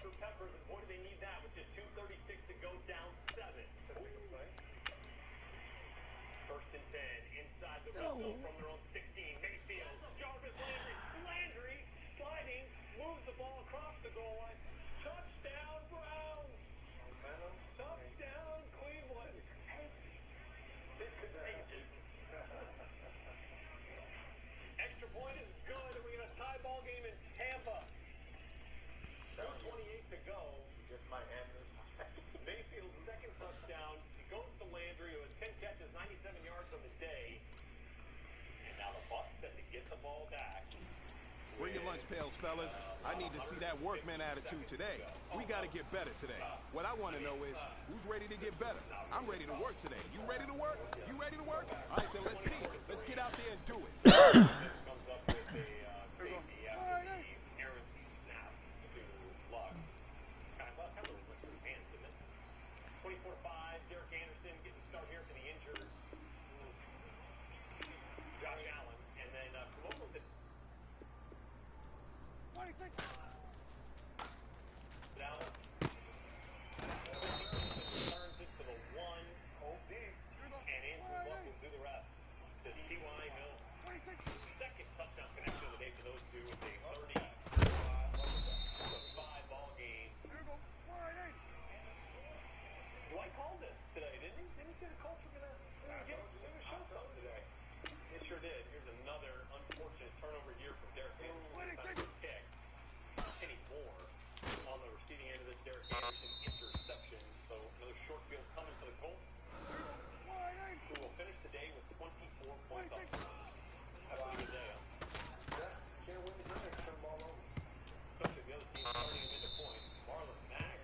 for Peppers, and boy, do they need that with just 2:36 to go, down 7. First and 10, inside the red zone from their own 16. Mayfield, Jarvis Landry sliding, moves the ball across the goal line. Touchdown, Browns! Touchdown, Cleveland! This is ages. Extra point is good, and we got a tie ball game in Tampa. 2:28 to go. Just my hand. Mayfield's second touchdown. He goes to Landry, who has 10 catches, 97 yards on the day. And now the Bucs set to get the ball back. Bring your lunch pails, fellas. I need to see that workman attitude today. We got to get better today. What I want to know is, who's ready to get better? I'm ready to work today. You ready to work? You ready to work? All right, then let's see. Let's get out there and do it. Comes up with a safety after the errant snap to Luck. Kind of went through his hands, didn't it? 24-5, Derek Anderson getting the start here for the injured. Josh Allen, and then come over with the... What do you think? Allen. Turns it to the 1. And Andrew Luck will do the rest. To T.Y. Hill. Second touchdown connection of the day for those two with a 30-5 ball game. Dwight called this today, didn't he? Didn't he say the Colts were going to show something today? It sure did. Here's another unfortunate turnover here from Derek Anderson. Kick. Kenny Moore on the receiving end of this Derek Anderson interception. So another short field coming for the Colts, who will finish the day with 24 points up. That's a good day. Can't win the game. Turn the ball over. Especially the other team turning him into points. Marlon Mack.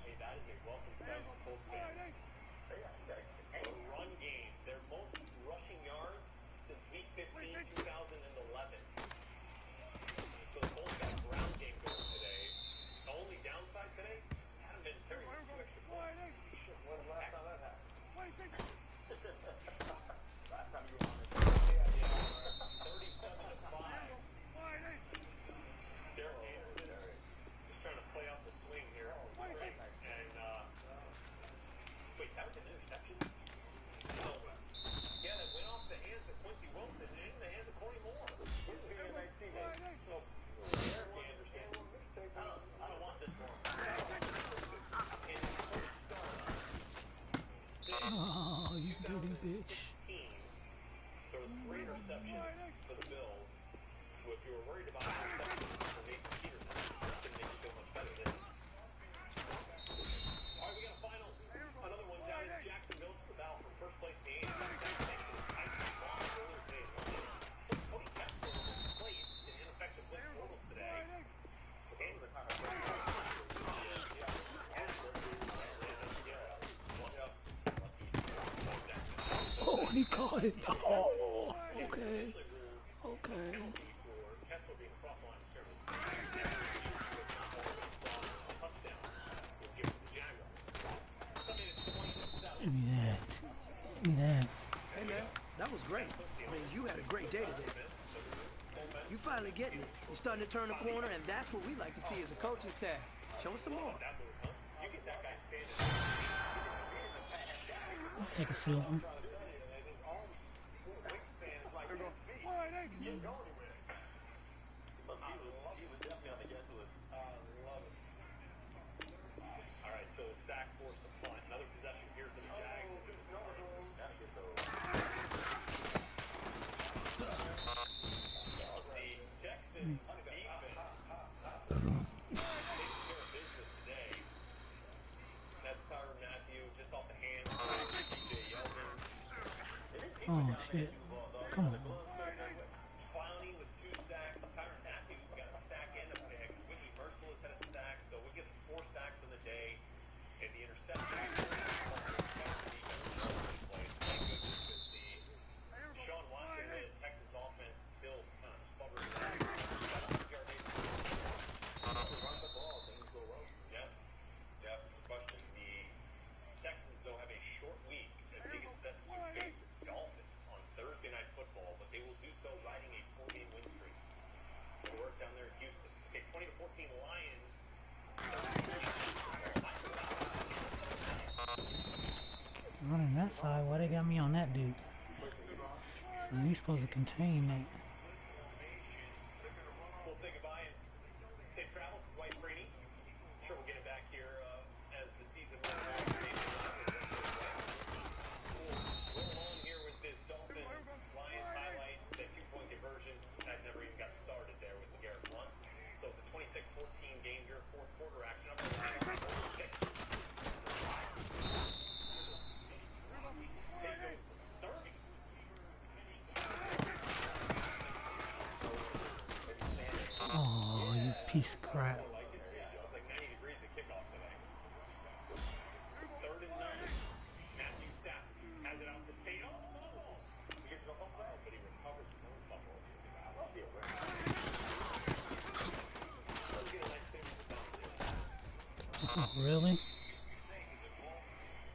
Hey, that is a welcome sight for Colts fans. A run game. Their most rushing yards since week 15, 2011. So the Colts got a ground game going today. The only downside today, Adam Vinatieri with 2 extra points. When was the last time that happened? Last time you were on this. 37-5. Derek Anderson just trying to play off the swing here. And, wait, that was an interception? No. Yeah, that went off the hands of Quincy Wilson and in the hands of Corey Moore. Derek Anderson. I don't want this one. Oh, you dirty bitch. There were 3 interceptions for the Bills. So if you were worried about interceptions for Nathan Peterson, that's going to make you feel much better than. All right, we got a final. Another one down in Jacksonville for the battle for first place in the Cody Kessler played in ineffective blitz portals today. Oh, he caught it. Oh, okay. Okay. Give me that. Give me that. Hey, man, that was great. I mean, you had a great day today. You finally getting it. You're starting to turn the corner, and that's what we like to see as a coaching staff. Show us some more. I'll take a film. Alright, so sack forced the punt. Another possession here for the Jags. The Texans defense taking care of business today. That's Tyrann Mathieu just off the hands of DJ Yeldon. Oh, shit. Come on. Clowney with 2 sacks. Tyrann Mathieu got a sack and a pick. Whitney Merciless had a sack, so we get 4 sacks in the day. And the interception. Sean Watson, the Texans offense, still kind of sputtering. Run the ball, things go wrong. Yeah, question. The Texans, though, have a short week as they get set to face the Dolphins on Thursday Night Football, but they will do so riding a 4-game win streak. They'll work down there in Houston. Okay, 20-14 Lions. Running that side, why they got me on that dude? So you supposed to contain that. We'll say goodbye and safe travels to Dwight Freeney. Sure, we'll get it back here as the season moves on. We'll roll on here with this Dolphins-Lions highlight. That two-point conversion that never even got started there with LeGarrette Blount. So it's a 26-14 game here, fourth quarter action. Up to 6. Oh, you piece of crap. Oh, really?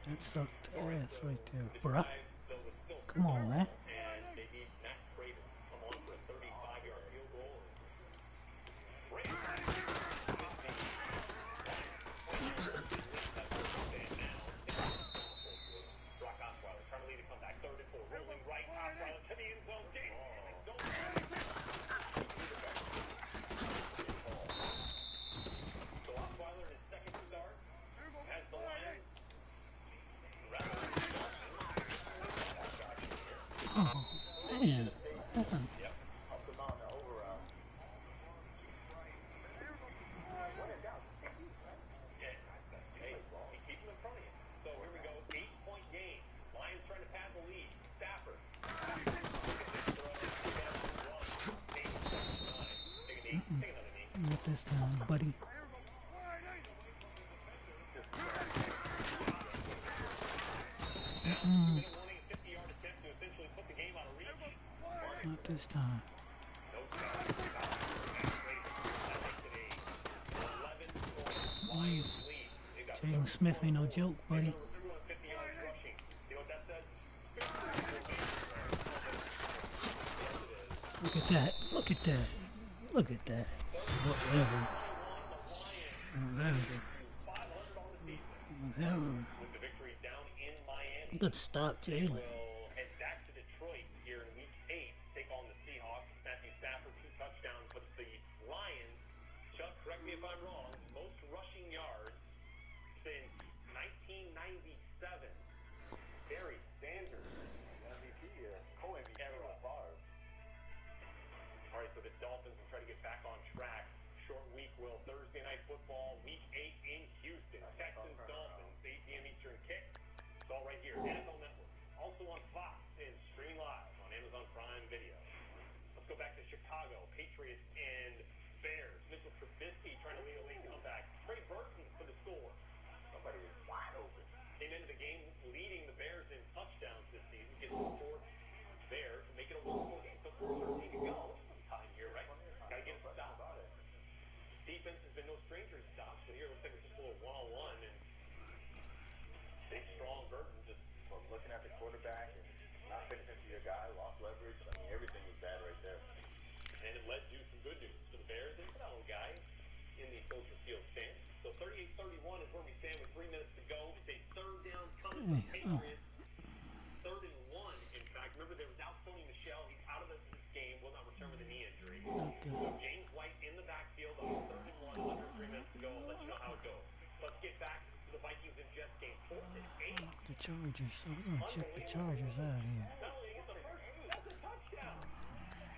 That sucked ass right there, bruh. Come on, man. Oh, man. Not this time, buddy. Not this time. Jalen Smith ain't no joke, buddy. Look at that. Look at that. Look at that. Whatever. Good stop, Jalen. If I'm wrong, most rushing yards since 1997. Barry Sanders, MVP, co-MVP. All right, so the Dolphins will try to get back on track. Short week, Will. Thursday night football, week 8 in Houston. Texans, Dolphins, 8 p.m. Eastern kick. It's all right here. NFL Network. Also on Fox and streaming live on Amazon Prime Video. Let's go back to Chicago. Patriots and Bears. Mitchell Trubisky trying to lead a late comeback. Trey Burton for the score. Somebody was wide open. Came into the game leading the Bears in touchdowns this season. Gets the fourth there to make it a one-score game. So 4:13 to go. Some time here, right? Got to get a stop. Defense has been no stranger to stops, but here it looks like it's just a little one-on-one. And big, strong Burton just looking at the quarterback and not paying attention to your guy, lost leverage. I mean, everything was bad right there. And it led to some good news for the Bears. They put out one guy in the Soldier Field stand. So 38-31 is where we stand with 3 minutes to go. It's a third down coming from the Patriots. 3rd and 1, in fact. Remember, there was out Sony Michel. He's out of this game. Will not return with a knee injury. So James White in the backfield on 3rd and 1. Under 3 minutes to go. I'll let you know how it goes. Let's get back to the Vikings and Jets game. 4th and 8. The Chargers. So we're going to check the Chargers out here. That's a touchdown.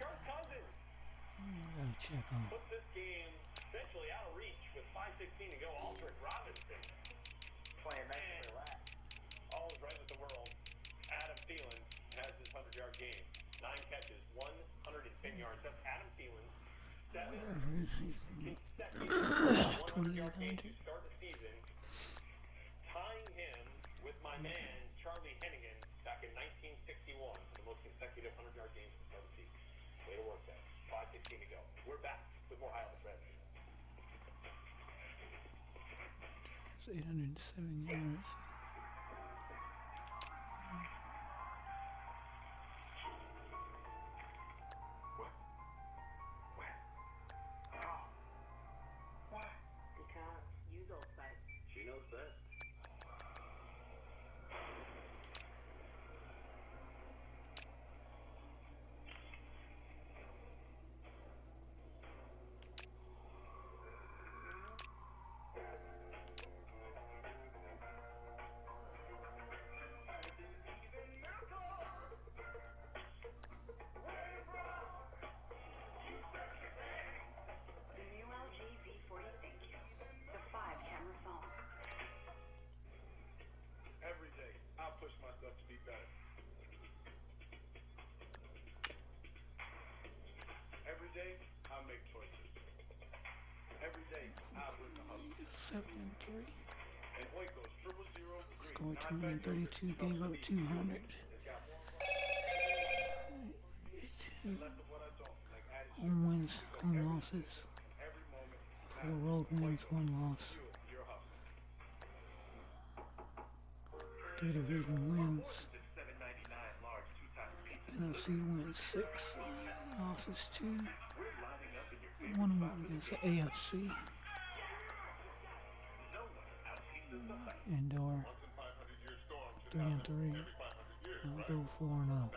Kirk Cousins. Gotta check on. Puts this game essentially out of reach with 5:16 to go. Aldrick Robinson playing nice and relaxed. All is right with the world. Adam Thielen has his 100-yard game. 9 catches, 110 yards. That's Adam Thielen. 7 consecutive 100-yard games to start the season. Tying him with my man Charlie Hennigan back in 1961 for the most consecutive 100-yard games to start the season. Way to work that. 5:16 to go. We're back with more Highlights Red. It's 807 yards. Because you know best. She knows best. 7-3. Scored 232, gave up 200. Home wins, home losses. 4 road wins, 1 loss. 3 division wins. NFC wins 6, losses 2. 1-1 against the AFC. Indoor 3-3. Outdoor 4-0.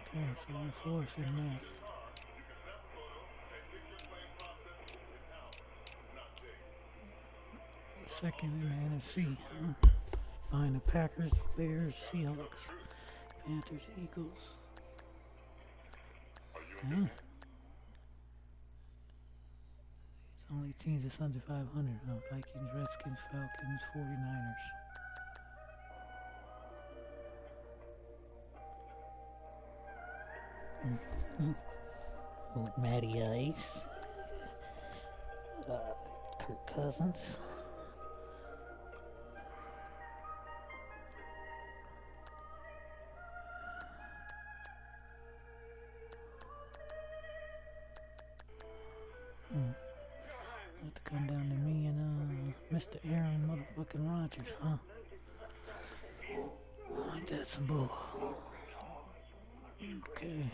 Okay, so we're forced in there. Second in the NFC, behind the Packers, Bears, Seahawks, Panthers, Eagles. It's only teams that's under 500. Vikings, Redskins, Falcons, 49ers. Old Matty Ice, Kirk Cousins. Have to come down to me and Mr. Aaron motherfucking Rodgers, huh? Ain't that some bull? Okay.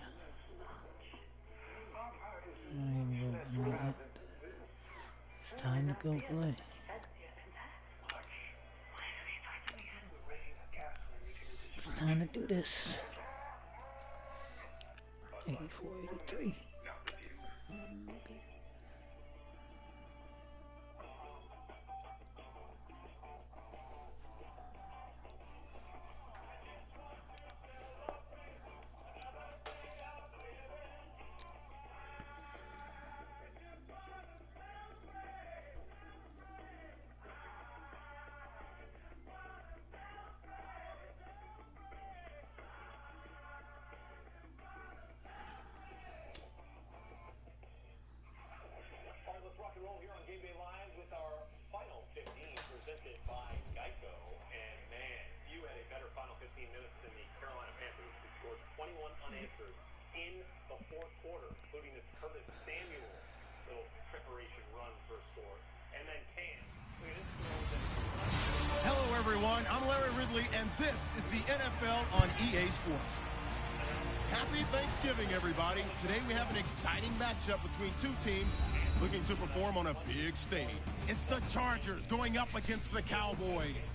It's time to go play. It's time to do this. 84-83. Hello, everyone. I'm Larry Ridley, and this is the NFL on EA Sports. Happy Thanksgiving, everybody. Today we have an exciting matchup between two teams looking to perform on a big stage. It's the Chargers going up against the Cowboys.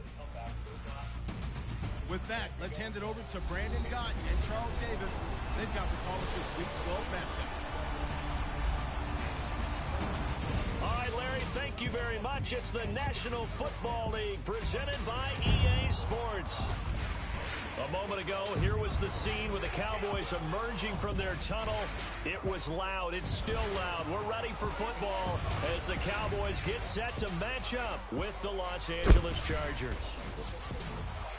With that, let's hand it over to Brandon Gott and Charles Davis. They've got the call of this Week 12 matchup. All right, Larry, thank you very much. It's the National Football League presented by EA Sports. A moment ago, here was the scene with the Cowboys emerging from their tunnel. It was loud. It's still loud. We're ready for football as the Cowboys get set to match up with the Los Angeles Chargers.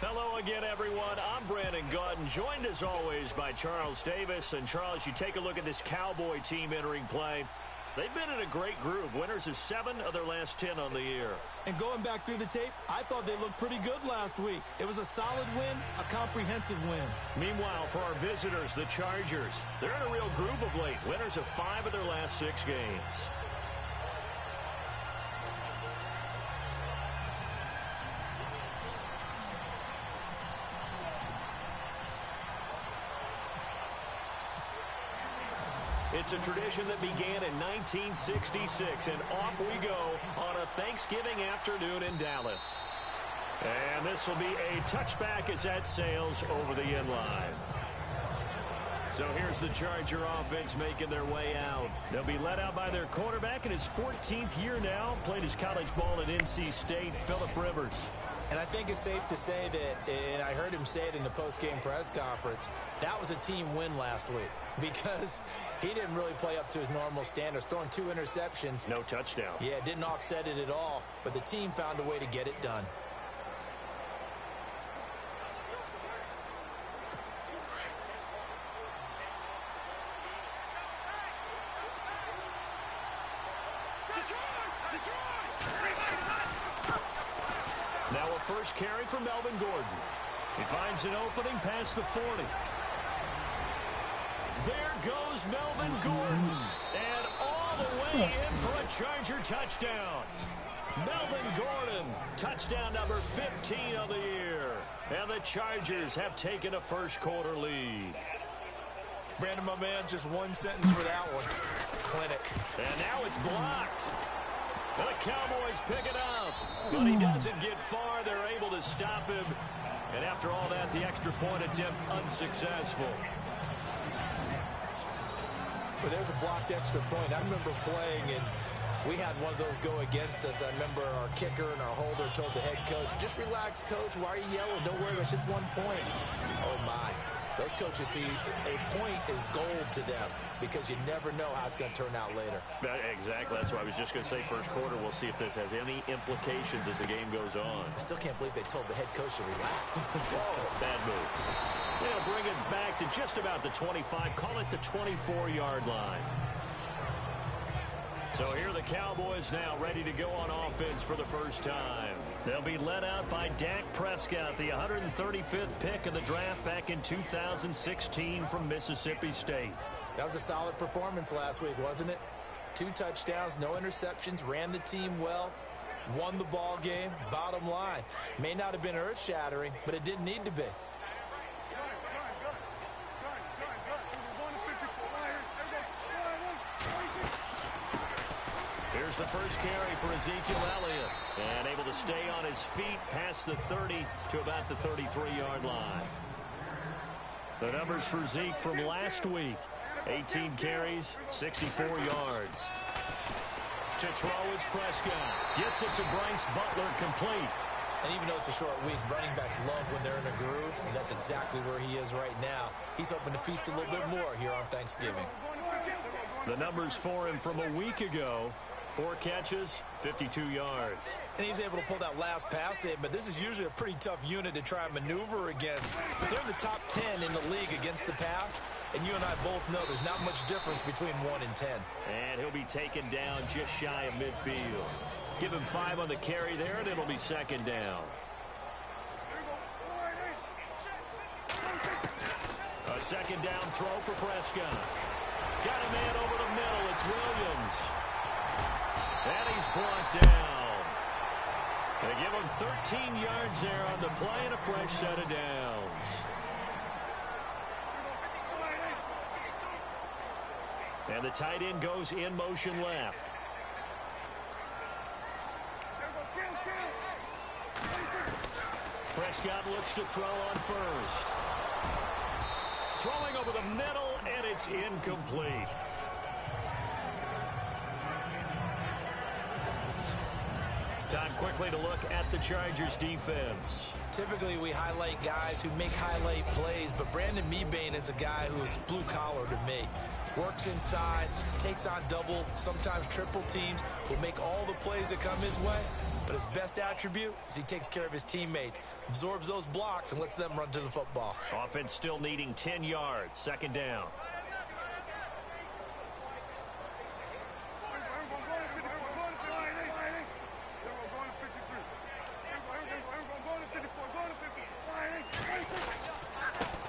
Hello again, everyone. I'm Brandon Gutton, joined as always by Charles Davis. And Charles, you take a look at this Cowboy team entering play. They've been in a great group. Winners of 7 of their last 10 on the year. And going back through the tape, I thought they looked pretty good last week. It was a solid win, a comprehensive win. Meanwhile, for our visitors, the Chargers, they're in a real groove of late. Winners of 5 of their last 6 games. It's a tradition that began in 1966, and off we go on a Thanksgiving afternoon in Dallas. And this will be a touchback as that sails over the end line. So here's the Charger offense making their way out. They'll be led out by their quarterback in his 14th year now. Played his college ball at NC State, Phillip Rivers. And I think it's safe to say that, and I heard him say it in the post-game press conference, that was a team win last week because he didn't really play up to his normal standards, throwing 2 interceptions. No touchdown. Yeah, didn't offset it at all, but the team found a way to get it done. Now a first carry for Melvin Gordon. He finds an opening past the 40. There goes Melvin Gordon. And all the way in for a Charger touchdown. Melvin Gordon, touchdown number 15 of the year. And the Chargers have taken a first quarter lead. Brandon, my man, just one sentence for that one. Clinic. And now it's blocked. The Cowboys pick it up. But he doesn't get far. They're able to stop him. And after all that, the extra point attempt unsuccessful. But there's a blocked extra point. I remember playing, and we had one of those go against us. I remember our kicker and our holder told the head coach, just relax, coach. Why are you yelling? Don't worry, it's just 1 point. Oh, my. Those coaches see a point is gold to them because you never know how it's going to turn out later. Exactly. That's what I was just going to say. First quarter, we'll see if this has any implications as the game goes on. I still can't believe they told the head coach to relax. Whoa, bad move. They'll bring it back to just about the 25. Call it the 24-yard line. So here the Cowboys now ready to go on offense for the first time. They'll be led out by Dak Prescott, the 135th pick of the draft back in 2016 from Mississippi State. That was a solid performance last week, wasn't it? 2 touchdowns, no interceptions, ran the team well, won the ball game. Bottom line, may not have been earth-shattering, but it didn't need to be. Here's the first carry for Ezekiel Elliott. And able to stay on his feet past the 30 to about the 33-yard line. The numbers for Zeke from last week. 18 carries, 64 yards. To throw is Prescott. Gets it to Bryce Butler, complete. And even though it's a short week, running backs love when they're in a groove, and that's exactly where he is right now. He's hoping to feast a little bit more here on Thanksgiving. The numbers for him from a week ago. 4 catches, 52 yards. And he's able to pull that last pass in, but this is usually a pretty tough unit to try and maneuver against. They're in the top 10 in the league against the pass, and you and I both know there's not much difference between 1 and 10. And he'll be taken down just shy of midfield. Give him 5 on the carry there, and it'll be second down. A second down throw for Prescott. Got a man over the middle. It's Williams. And he's brought down. They give him 13 yards there on the play and a fresh set of downs. And the tight end goes in motion left. Prescott looks to throw on first. Throwing over the middle, and it's incomplete. Time quickly to look at the Chargers defense. Typically, we highlight guys who make highlight plays, but Brandon Mebane is a guy who's blue-collar to me. Works inside, takes on double, sometimes triple teams, will make all the plays that come his way. But his best attribute is he takes care of his teammates, absorbs those blocks, and lets them run to the football. Offense still needing 10 yards, second down.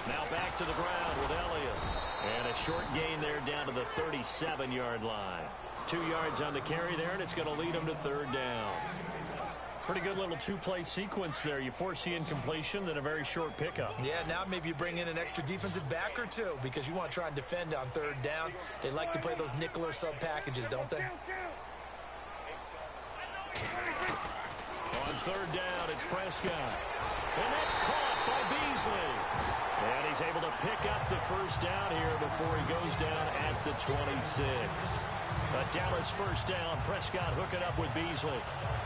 Now back to the ground with Elliott. And a short gain there down to the 37-yard line. 2 yards on the carry there, and it's going to lead him to third down. Pretty good little 2-play sequence there. You force the incompletion, then a very short pickup. Yeah, now maybe you bring in an extra defensive back or two because you want to try and defend on third down. They like to play those nickel or sub packages, don't they? On third down, it's Prescott. And that's caught by Beasley. And he's able to pick up the first down here before he goes down at the 26. A Dallas first down. Prescott hooking up with Beasley.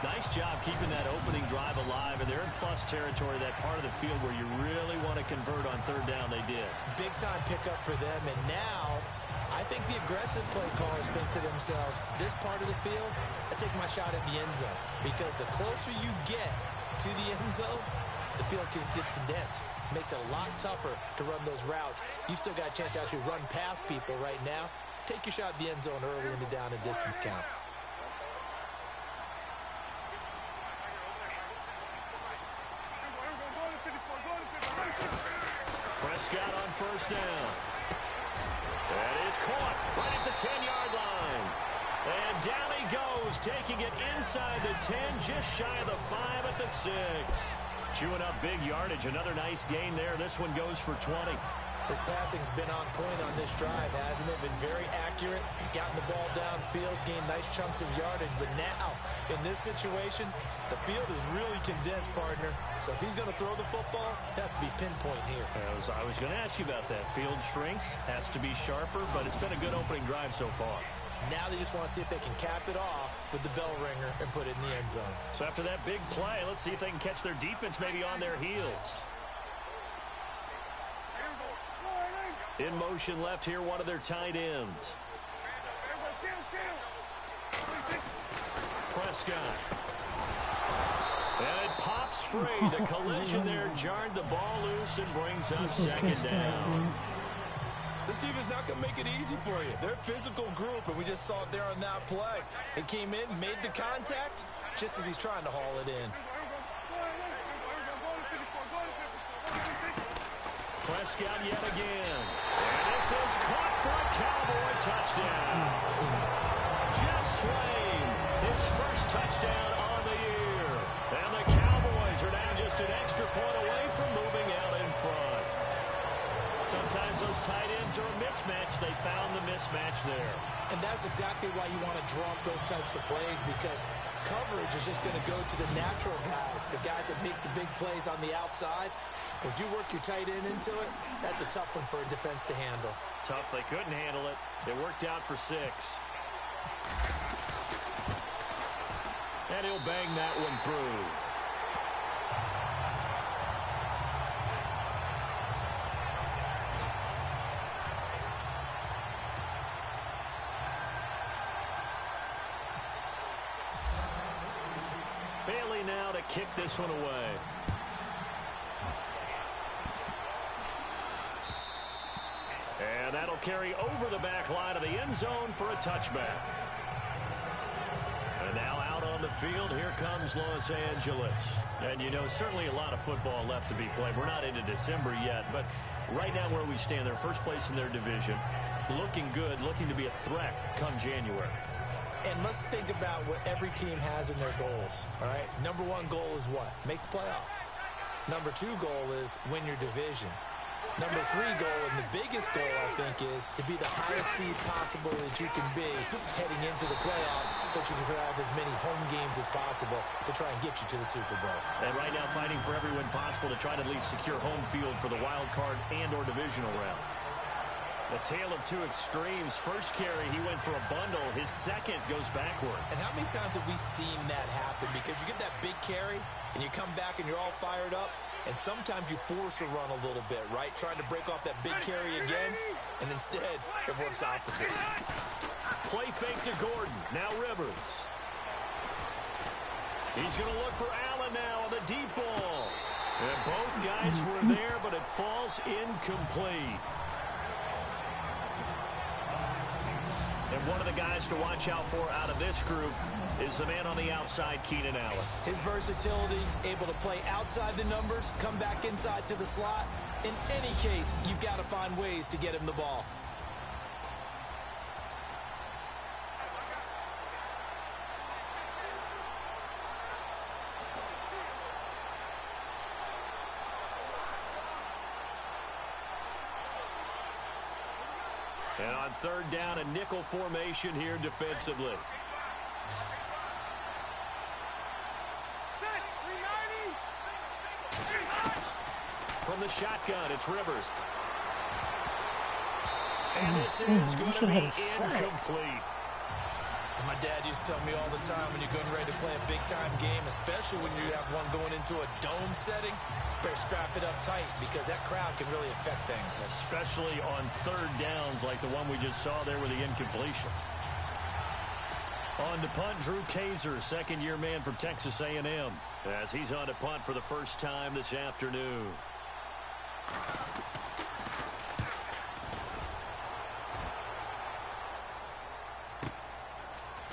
Nice job keeping that opening drive alive. And they're in plus territory, that part of the field where you really want to convert on third down. They did. Big time pickup for them. And now I think the aggressive play callers think to themselves, this part of the field, I take my shot at the end zone. Because the closer you get to the end zone, the field gets condensed. Makes it a lot tougher to run those routes. You still got a chance to actually run past people right now. Take your shot at the end zone early in the down and distance count. Prescott on first down. That is caught right at the 10-yard line. And down he goes, taking it inside the 10, just shy of the 5 at the 6. Chewing up big yardage. Another nice gain there. This one goes for 20. His passing's been on point on this drive, hasn't it? Been very accurate, gotten the ball downfield, gained nice chunks of yardage. But now, in this situation, the field is really condensed, partner. So if he's going to throw the football, he'll have to be pinpoint here. As I was going to ask you about that. Field shrinks, has to be sharper, but it's been a good opening drive so far. Now they just want to see if they can cap it off with the bell ringer and put it in the end zone. So after that big play, let's see if they can catch their defense maybe on their heels. In motion left here, one of their tight ends. Prescott. And it pops free. The collision there jarred the ball loose and brings up second down. This defense not going to make it easy for you. They're a physical group, and we just saw it there on that play. It came in, made the contact, just as he's trying to haul it in. Prescott yet again. And this is caught for a Cowboy touchdown. Jeff Swain, his first touchdown on the year. And the Cowboys are now just an extra point away from moving out in front. Sometimes those tight ends are a mismatch. They found the mismatch there. And that's exactly why you want to draw up those types of plays, because coverage is just going to go to the natural guys, the guys that make the big plays on the outside. If you work your tight end into it, that's a tough one for a defense to handle. Tough. They couldn't handle it. It worked out for 6. And he'll bang that one through. Bailey now to kick this one away. And that'll carry over the back line of the end zone for a touchback. And now out on the field, here comes Los Angeles. And, you know, certainly a lot of football left to be played. We're not into December yet, but right now where we stand, they're first place in their division. Looking good, looking to be a threat come January. And let's think about what every team has in their goals, all right? Number 1 goal is what? Make the playoffs. Number 2 goal is win your division. Number 3 goal, and the biggest goal, I think, is to be the highest seed possible that you can be heading into the playoffs so that you can have as many home games as possible to try and get you to the Super Bowl. And right now fighting for every win possible to try to at least secure home field for the wild card and or divisional round. A tale of two extremes. First carry, he went for a bundle. His second goes backward. And how many times have we seen that happen? Because you get that big carry, and you come back and you're all fired up, and sometimes you force a run a little bit, right? Trying to break off that big carry again, and instead it works opposite. Play fake to Gordon. Now Rivers. He's going to look for Allen now on the deep ball. And both guys were there, but it falls incomplete. And one of the guys to watch out for out of this group is the man on the outside, Keenan Allen. His versatility, able to play outside the numbers, come back inside to the slot. In any case, you've got to find ways to get him the ball. And on third down, a nickel formation here defensively. From the shotgun, it's Rivers. And this is going to be incomplete. As my dad used to tell me all the time, when you're getting ready to play a big-time game, especially when you have one going into a dome setting, better strap it up tight because that crowd can really affect things. Especially on third downs like the one we just saw there with the incompletion. On to punt, Drew Kaiser, second-year man from Texas A&M, as he's on to punt for the first time this afternoon.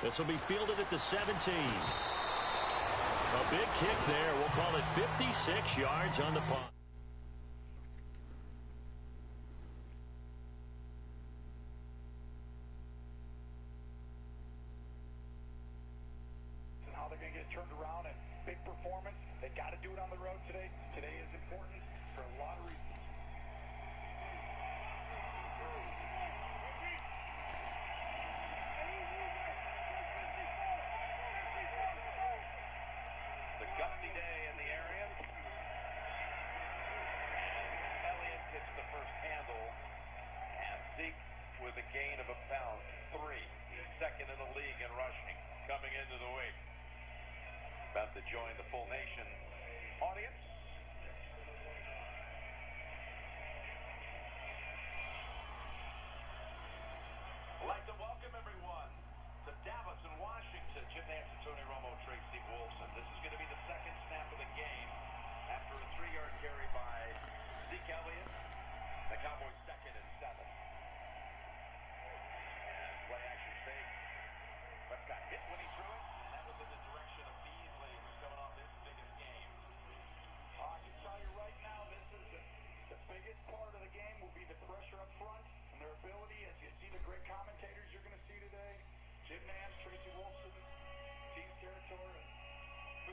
This will be fielded at the 17. A big kick there. We'll call it 56 yards on the punt.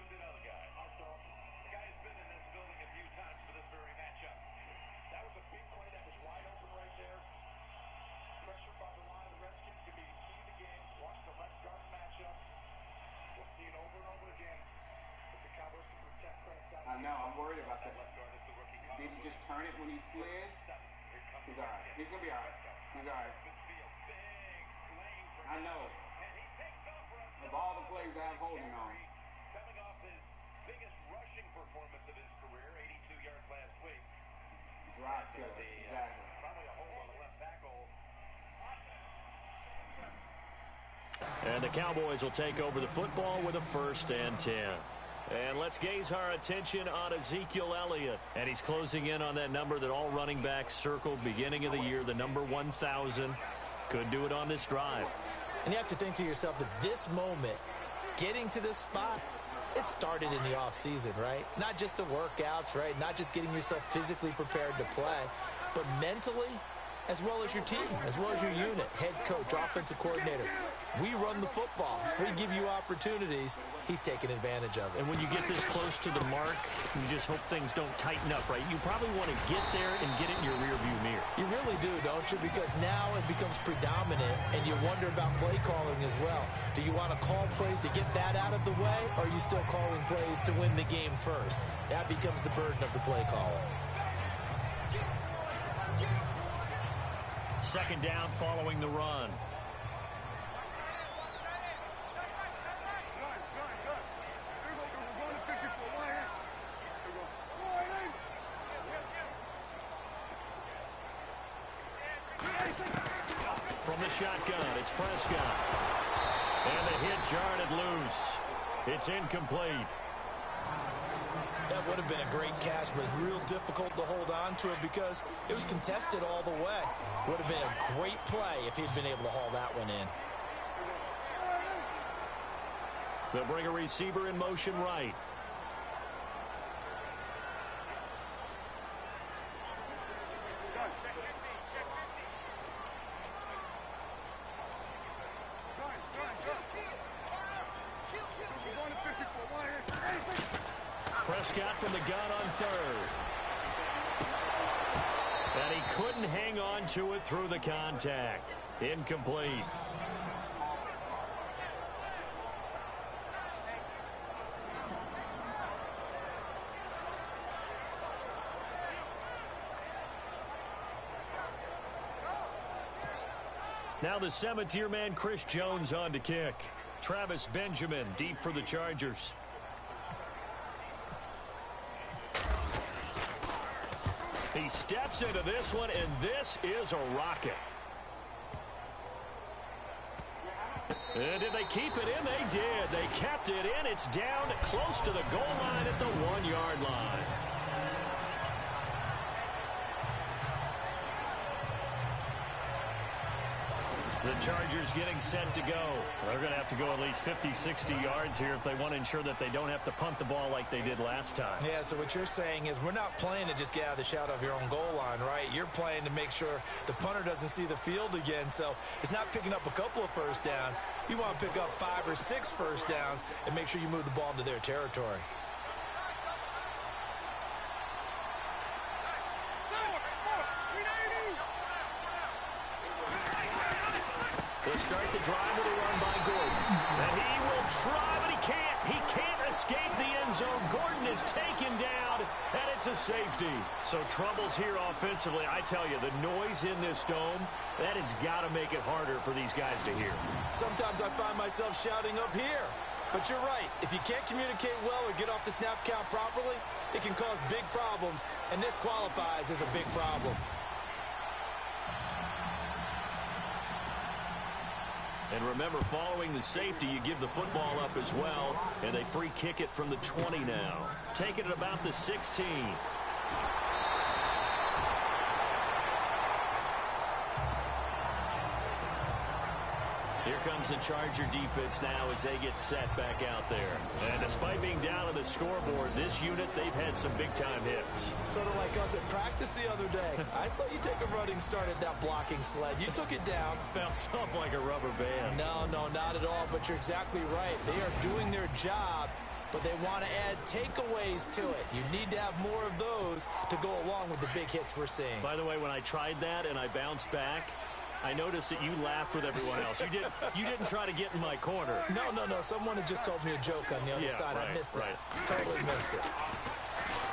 Who's another guy? The guy who's been in this building a few times for this very matchup. That was a big play that was wide open right there. Pressure by the line of the Redskins could be the key to the game. Watch the left guard matchup. We'll see it over and over again. But the Cowboys can protect Prescott. I know, I'm worried about that. Left guard is the rookie. Did he just turn it when he slid? He's all right. He's going to be all right. He's all right. I know. Of all the plays I'm holding on. Coming off his biggest rushing performance of his career, 82 yards last week. Drive killer. Exactly. Probably a hole on the left tackle. And the Cowboys will take over the football with a 1st and 10. And let's gaze our attention on Ezekiel Elliott. And he's closing in on that number that all running backs circled beginning of the year, the number 1,000. Could do it on this drive. And you have to think to yourself that this moment, getting to this spot, it started in the offseason, right? Not just the workouts, right? Not just getting yourself physically prepared to play, but mentally, as well as your team, as well as your unit, head coach, offensive coordinator. We run the football. We give you opportunities. He's taking advantage of it. And when you get this close to the mark, you just hope things don't tighten up, right? You probably want to get there and get it in your rearview mirror. You really do, don't you? Because now it becomes predominant, and you wonder about play calling as well. Do you want to call plays to get that out of the way, or are you still calling plays to win the game first? That becomes the burden of the play caller. 2nd down following the run. From the shotgun, it's Prescott. And the hit jarred it loose. It's incomplete. That would have been a great catch, but it's real difficult to hold on to it because it was contested all the way. Would have been a great play if he'd been able to haul that one in. They'll bring a receiver in motion right. Prescott from the gun on 3rd. And he couldn't hang on to it through the contact. Incomplete. Now the Cemeteer man Chris Jones on to kick. Travis Benjamin deep for the Chargers. He steps into this one, and this is a rocket. And did they keep it in? They did. They kept it in. It's down close to the goal line at the 1-yard line. The Chargers getting set to go. They're going to have to go at least 50, 60 yards here if they want to ensure that they don't have to punt the ball like they did last time. Yeah, so what you're saying is we're not playing to just get out of the shadow of your own goal line, right? You're playing to make sure the punter doesn't see the field again. So it's not picking up a couple of first downs. You want to pick up 5 or 6 first downs and make sure you move the ball into their territory. They'll start the drive with a run by Gordon. And he will try, but he can't. He can't escape the end zone. Gordon is taken down, and it's a safety. So troubles here offensively. I tell you, the noise in this dome, that has got to make it harder for these guys to hear. Sometimes I find myself shouting up here. But you're right. If you can't communicate well or get off the snap count properly, it can cause big problems, and this qualifies as a big problem. And remember, following the safety, you give the football up as well, and they free kick it from the 20 now. Taking it about the 16. Here comes the Charger defense now as they get set back out there. And despite being down on the scoreboard, this unit, they've had some big-time hits. Sort of like us at practice the other day. I saw you take a running start at that blocking sled. You took it down. Bounced off like a rubber band. No, not at all, but you're exactly right. They are doing their job, but they want to add takeaways to it. You need to have more of those to go along with the big hits we're seeing. By the way, when I tried that and I bounced back, I noticed that you laughed with everyone else. You didn't try to get in my corner. No. Someone had just told me a joke on the other side. Right, I missed that. Totally missed it.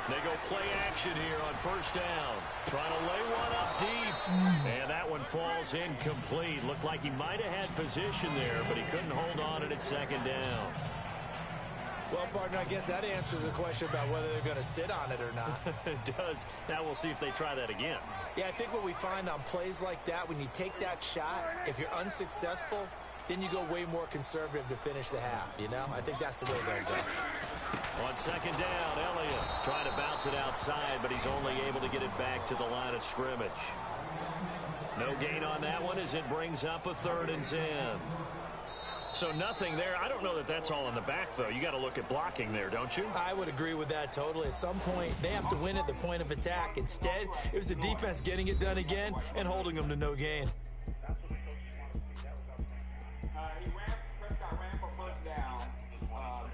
They go play action here on first down. Trying to lay one up deep. And that one falls incomplete. Looked like he might have had position there, but he couldn't hold on at second down. Well, partner, I guess that answers the question about whether they're going to sit on it or not. It does. Now we'll see if they try that again. Yeah, I think what we find on plays like that, when you take that shot, if you're unsuccessful, then you go way more conservative to finish the half, you know? I think that's the way they'll go. On second down, Elliott trying to bounce it outside, but he's only able to get it back to the line of scrimmage. No gain on that one as it brings up a 3rd and 10. So nothing there. I don't know that that's all in the back, though. You got to look at blocking there, don't you? I would agree with that totally. At some point, they have to win at the point of attack. Instead, it was the defense getting it done again and holding them to no gain. Prescott ran for first down.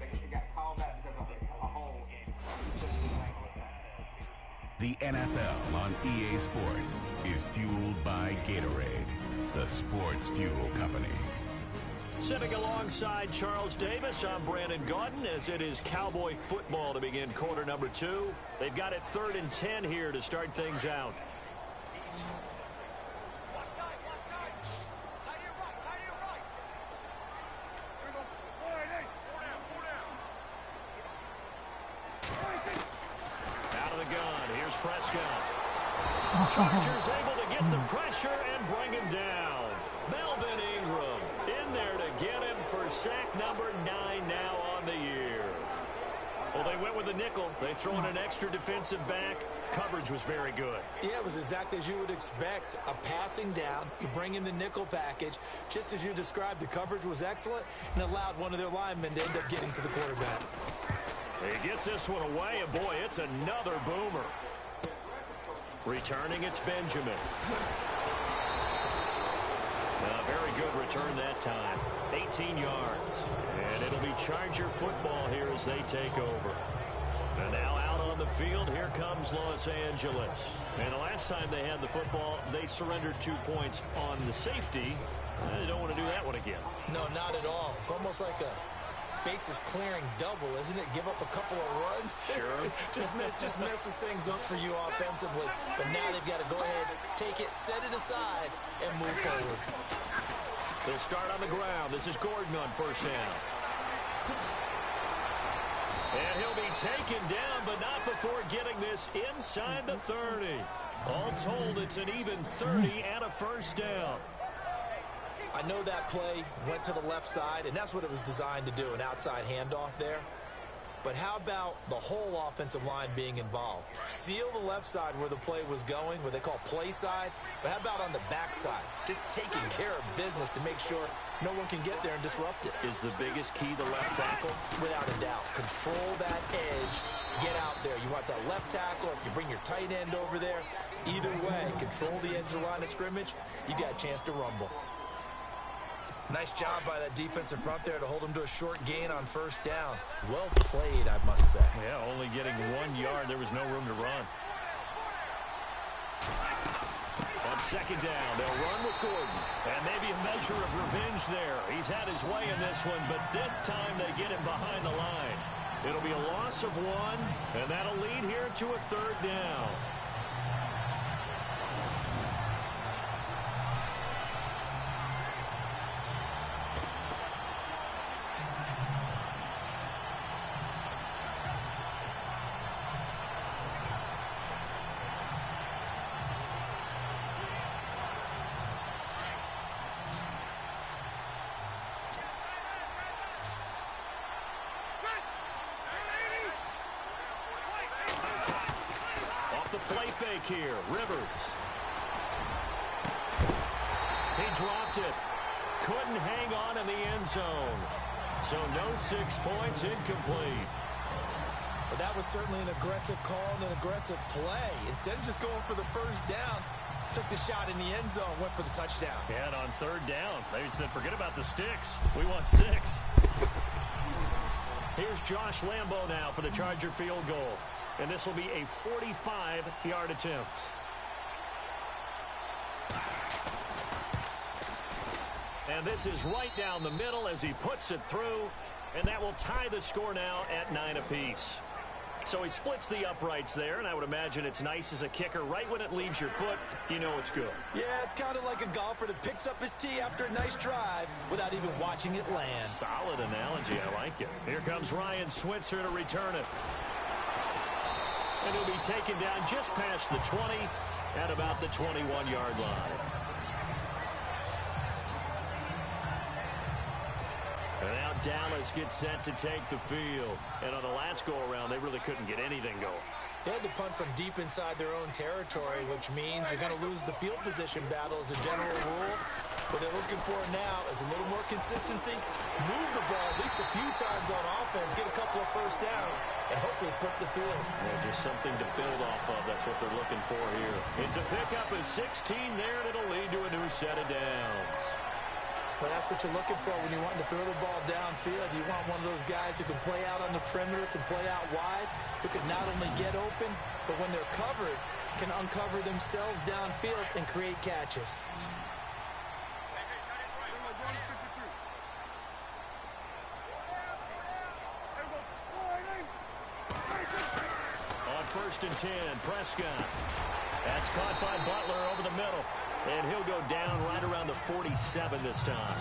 They got called back because of a hold. The NFL on EA Sports is fueled by Gatorade, the sports fuel company. Sitting alongside Charles Davis, I'm Brandon Gaudin, as it is Cowboy football to begin quarter number 2. They've got it 3rd and 10 here to start things out. Out of the gun, here's Prescott. Chargers able to get the pressure and bring him down. Melvin Ingram in there to get him for sack number 9 now on the year. Well, they went with a nickel. They throw in an extra defensive back. Coverage was very good. Yeah, it was exactly as you would expect. A passing down. You bring in the nickel package. Just as you described, the coverage was excellent and allowed one of their linemen to end up getting to the quarterback. He gets this one away, and boy, it's another boomer. Returning, it's Benjamin. Very good return that time. 18 yards. And it'll be Charger football here as they take over. And now out on the field, here comes Los Angeles. And the last time they had the football, they surrendered 2 points on the safety. They don't want to do that one again. No, not at all. It's almost like a bases clearing double, isn't it? Give up a couple of runs. Sure. just messes things up for you offensively. But now they've got to go ahead, take it, set it aside, and move forward. They'll start on the ground. This is Gordon on first down. And he'll be taken down, but not before getting this inside the 30. All told, it's an even 30 and a first down. I know that play went to the left side, and that's what it was designed to do, an outside handoff there. But how about the whole offensive line being involved? Seal the left side where the play was going, what they call play side. But how about on the back side? Just taking care of business to make sure no one can get there and disrupt it. Is the biggest key the left tackle? Without a doubt. Control that edge. Get out there. You want that left tackle. If you bring your tight end over there, either way, control the edge of the line of scrimmage, you got a chance to rumble. Nice job by that defensive front there to hold him to a short gain on first down. Well played, I must say. Yeah, only getting 1 yard. There was no room to run. On second down, they'll run with Gordon. And maybe a measure of revenge there. He's had his way in this one, but this time they get him behind the line. It'll be a loss of 1, and that'll lead here to a third down. Play fake here. Rivers. He dropped it. Couldn't hang on in the end zone. So no 6 points, incomplete. But that was certainly an aggressive call and an aggressive play. Instead of just going for the first down, took the shot in the end zone, went for the touchdown. Yeah, and on third down, they said, forget about the sticks. We want 6. He Here's Josh Lambo now for the Charger field goal. And this will be a 45-yard attempt. And this is right down the middle as he puts it through. And that will tie the score now at 9 apiece. So he splits the uprights there, and I would imagine it's nice as a kicker. Right when it leaves your foot, you know it's good. Yeah, it's kind of like a golfer that picks up his tee after a nice drive without even watching it land. Solid analogy. I like it. Here comes Ryan Switzer to return it. And he'll be taken down just past the 20 at about the 21-yard line. And now Dallas gets set to take the field. And on the last go-around, they really couldn't get anything going. They had to punt from deep inside their own territory, which means you're going to lose the field position battle as a general rule. What they're looking for now is a little more consistency, move the ball at least a few times on offense, get a couple of first downs, and hopefully flip the field. Yeah, just something to build off of. That's what they're looking for here. It's a pickup of 16 there, and it'll lead to a new set of downs. Well, that's what you're looking for when you want to throw the ball downfield. You want one of those guys who can play out on the perimeter, can play out wide, who can not only get open, but when they're covered, can uncover themselves downfield and create catches. On 1st and 10, Prescott. That's caught by Butler over the middle. And he'll go down right around the 47 this time.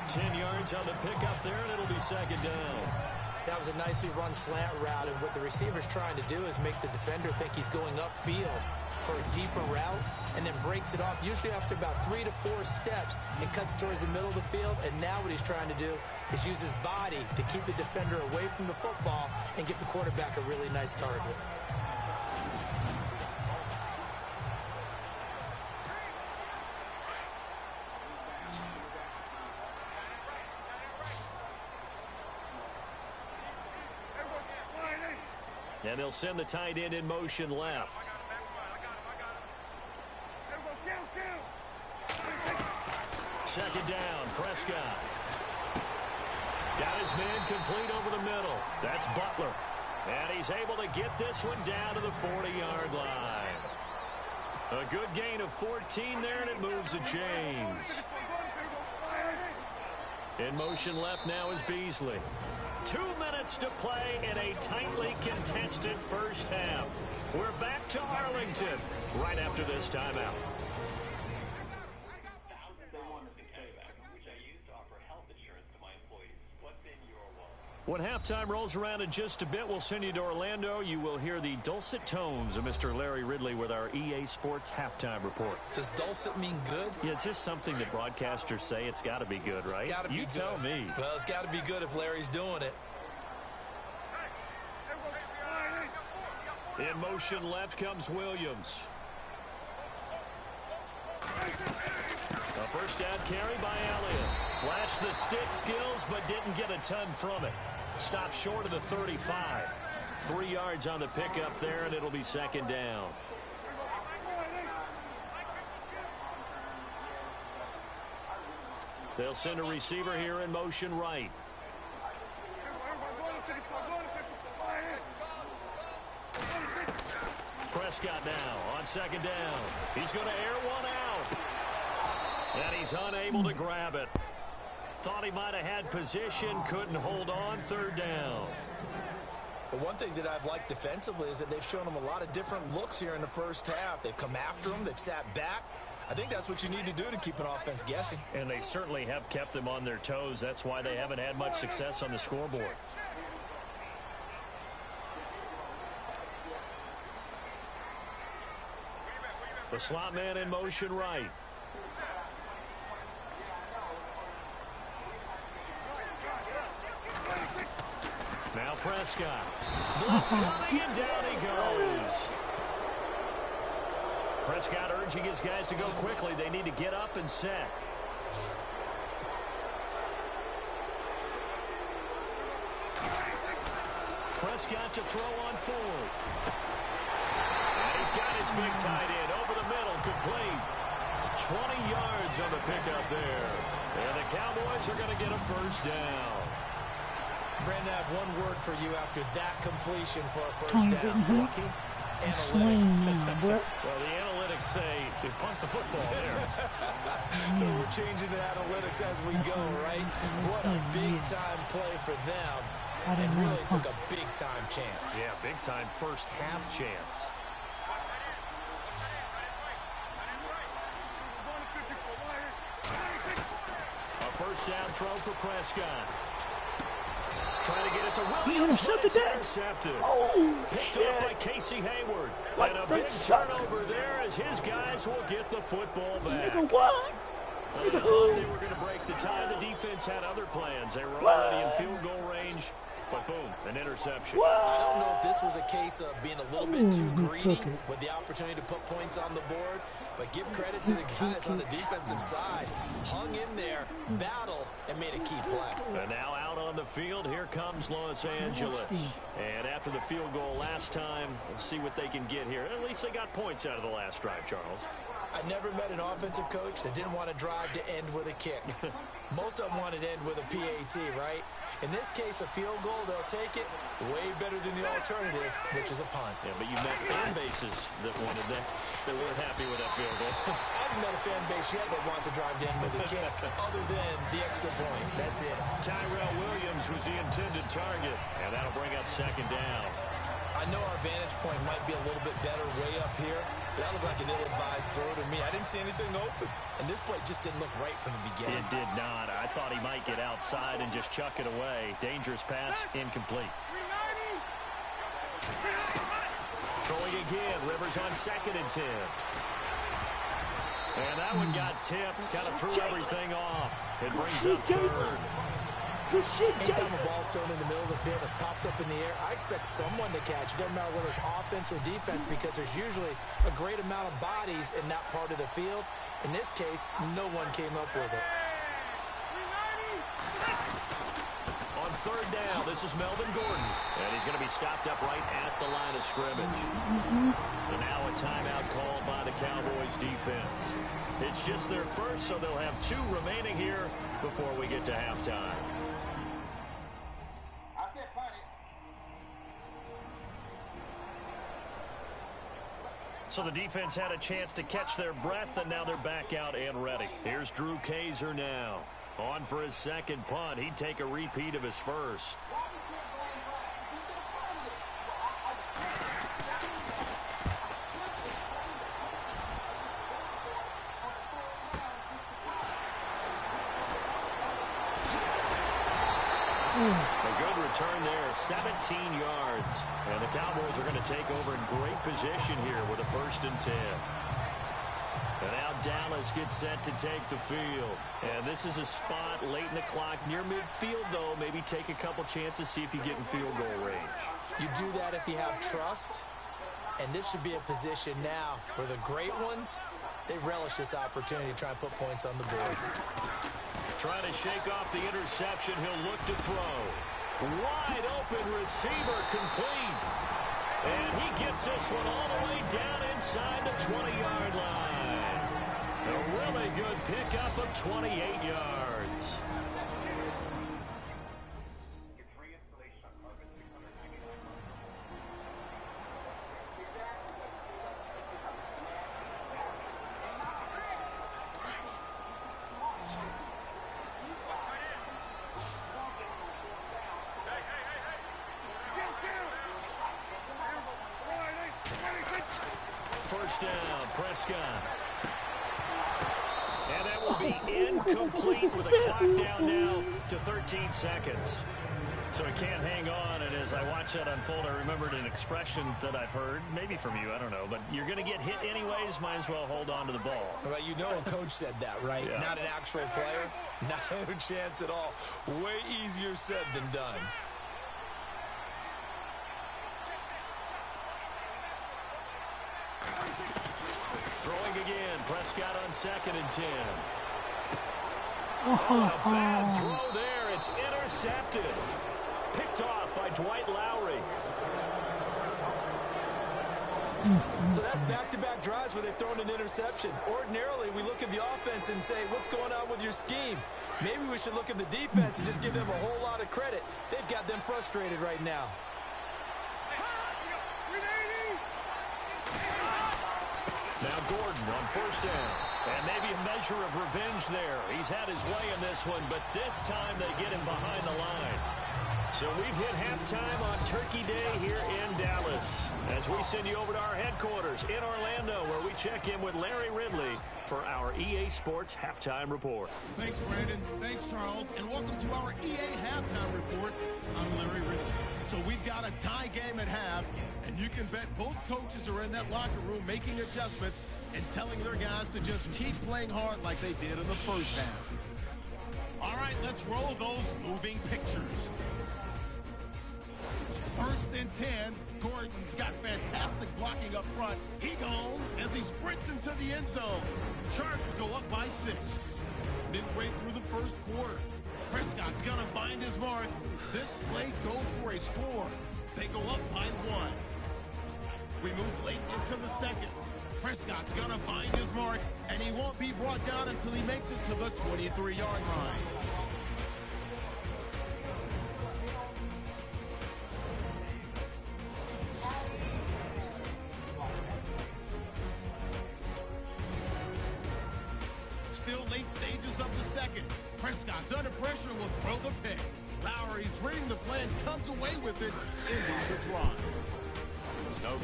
10 yards on the pickup there, and it'll be second down. That was a nicely run slant route, and what the receiver's trying to do is make the defender think he's going upfield for a deeper route, and then breaks it off, usually after about 3 to 4 steps, and cuts towards the middle of the field. And now what he's trying to do is use his body to keep the defender away from the football and give the quarterback a really nice target. And they'll send the tight end in motion left. Second down, Prescott. Got his man complete over the middle. That's Butler. And he's able to get this one down to the 40-yard line. A good gain of 14 there, and it moves the chains. In motion left now is Beasley. 2 minutes to play in a tightly contested first half. We're back to Arlington right after this timeout. When halftime rolls around in just a bit, we'll send you to Orlando. You will hear the dulcet tones of Mr. Larry Ridley with our EA Sports halftime report. Does dulcet mean good? Yeah, it's just something that broadcasters say. It's got to be good, right? It's got to be good. You tell me. Well, it's got to be good if Larry's doing it. In motion left comes Williams. A first down carry by Elliott. Flashed the stick skills, but didn't get a ton from it. Stopped short of the 35. 3 yards on the pickup there, and it'll be second down. They'll send a receiver here in motion right. Prescott now on second down. He's going to air one out. And he's unable to grab it. Thought he might have had position, couldn't hold on. Third down. But one thing that I've liked defensively is that they've shown him a lot of different looks here in the first half. They've come after him. They've sat back. I think that's what you need to do to keep an offense guessing. And they certainly have kept them on their toes. That's why they haven't had much success on the scoreboard. The slot man in motion right. Now Prescott. Blitz coming, and down he goes. Prescott urging his guys to go quickly. They need to get up and set. Prescott to throw on fourth. And he's got his big tight end over the middle, complete. 20 yards on the pickup there. And the Cowboys are going to get a first down. Brandon, I have one word for you after that completion for a first down. Lucky. Analytics. Well, the analytics say they punt the football there. So we're changing to analytics as we go, right? What a big-time play for them. And really took a big-time chance. Yeah, big-time first half chance. A first down throw for Prescott. Trying to get it to Williams, but it's intercepted. Picked up by Casey Hayward. And a big turnover there as his guys will get the football back. They thought they were going to break the tie. The defense had other plans. They were already in field goal range. But boom, an interception. I don't know if this was a case of being a little bit too greedy with the opportunity to put points on the board, but give credit to the guys on the defensive side. Hung in there, battled, and made a key play. And now out on the field, here comes Los Angeles. And after the field goal last time, let's see what they can get here. At least they got points out of the last drive, Charles. I never met an offensive coach that didn't want to drive to end with a kick. Most of them wanted to end with a PAT, right? In this case, a field goal, they'll take it way better than the alternative, which is a punt. Yeah, but you met fan bases that wanted that. They weren't happy with that field goal. I haven't met a fan base yet that wants to drive to end with a kick, other than the extra point. That's it. Tyrell Williams was the intended target, and that'll bring up second down. I know our vantage point might be a little bit better way up here, but that looked like an ill-advised throw to me. I didn't see anything open, and this play just didn't look right from the beginning. It did not. I thought he might get outside and just chuck it away. Dangerous pass, incomplete. Throwing again, Rivers on 2nd and 10. And that one got tipped, kind of threw everything off. It brings up 3rd. Anytime a ball's thrown in the middle of the field, it's popped up in the air, I expect someone to catch. It doesn't matter whether it's offense or defense, because there's usually a great amount of bodies in that part of the field. In this case, no one came up with it. On 3rd down, this is Melvin Gordon. And he's going to be stopped up right at the line of scrimmage. And now a timeout called by the Cowboys defense. It's just their first, so they'll have 2 remaining here before we get to halftime. So the defense had a chance to catch their breath, and now they're back out and ready. Here's Drew Kaiser now. On for his 2nd punt. He'd take a repeat of his first. A good return there, 17 yards. And the Cowboys are going to take over in great position here with a 1st and 10. And now Dallas gets set to take the field. And this is a spot late in the clock near midfield, though. Maybe take a couple chances, see if you get in field goal range. You do that if you have trust. And this should be a position now where the great ones, they relish this opportunity to try and put points on the board. Trying to shake off the interception. He'll look to throw. Wide open receiver, complete. And he gets this one all the way down inside the 20-yard line. A really good pickup of 28 yards. First down, Prescott. And that will be incomplete with a clock down now to 13 seconds. So he can't hang on, and as I watch that unfold, I remembered an expression that I've heard, maybe from you, I don't know, but you're going to get hit anyways, might as well hold on to the ball. Well, you know a coach said that, right? Yeah. Not an actual player. Not a chance at all. Way easier said than done. Throwing again, Prescott on 2nd and 10. A bad throw there. It's intercepted. Picked off by Dwight Lowry. So that's back-to-back drives where they've thrown an interception. Ordinarily, we look at the offense and say, what's going on with your scheme? Maybe we should look at the defense and just give them a whole lot of credit. They've got them frustrated right now. Now Gordon on first down. And maybe a measure of revenge there. He's had his way in this one, but this time they get him behind the line. So we've hit halftime on Turkey Day here in Dallas as we send you over to our headquarters in Orlando where we check in with Larry Ridley for our EA Sports Halftime Report. Thanks, Brandon. Thanks, Charles. And welcome to our EA Halftime Report. I'm Larry Ridley. So we've got a tie game at half, and you can bet both coaches are in that locker room making adjustments and telling their guys to just keep playing hard like they did in the first half. All right, let's roll those moving pictures. First and 10. Gordon's got fantastic blocking up front. He gone as he sprints into the end zone. Chargers go up by 6. Midway through the first quarter, Prescott's gonna find his mark. This play goes for a score. They go up by 1. We move late into the second. Prescott's gonna find his mark, and he won't be brought down until he makes it to the 23-yard line. Still late stages of the second. Prescott's under pressure, will throw the pick. Lowry's reading the play and comes away with it into the drive.